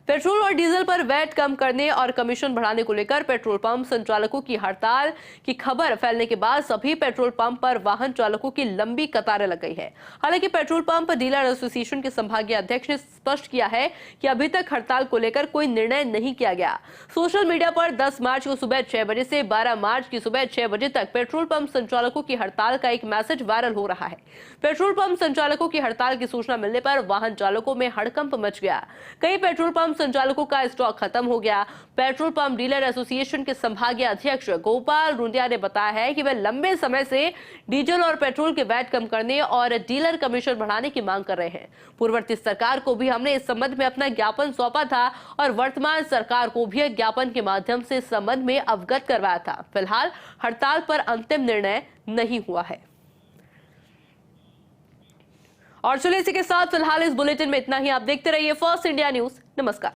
पेट्रोल और डीजल पर वैट कम करने और कमीशन बढ़ाने को लेकर पेट्रोल पंप संचालकों की हड़ताल की खबर फैलने के बाद सभी पेट्रोल पंप पर वाहन चालकों की लंबी कतारें लग गई है। हालांकि पेट्रोल पंप डीलर एसोसिएशन के संभागीय अध्यक्ष ने स्पष्ट किया है कि अभी तक हड़ताल को लेकर कोई निर्णय नहीं किया गया। सोशल मीडिया पर 10 मार्च को सुबह 6 बजे से 12 मार्च की सुबह 6 बजे तक पेट्रोल पंप संचालकों की हड़ताल का एक मैसेज वायरल हो रहा है। पेट्रोल पंप संचालकों की हड़ताल की सूचना मिलने पर वाहन चालकों में हड़कंप मच गया। कई पेट्रोल पंप संचालकों का स्टॉक खत्म हो गया। पेट्रोल पंप डीलर एसोसिएशन के संभागीय अध्यक्ष गोपाल रुंडिया ने बताया है कि वे लंबे समय से डीजल और पेट्रोल के वैट कम करने और डीलर कमीशन बढ़ाने की मांग कर रहे हैं। पूर्ववर्ती सरकार को भी हमने इस संबंध में अपना ज्ञापन सौंपा था और वर्तमान सरकार को भी ज्ञापन के माध्यम से इस संबंध में अवगत करवाया था। फिलहाल हड़ताल पर अंतिम निर्णय नहीं हुआ है। और चलिए इसी के साथ फिलहाल इस बुलेटिन में इतना ही। आप देखते रहिए फर्स्ट इंडिया न्यूज। नमस्कार।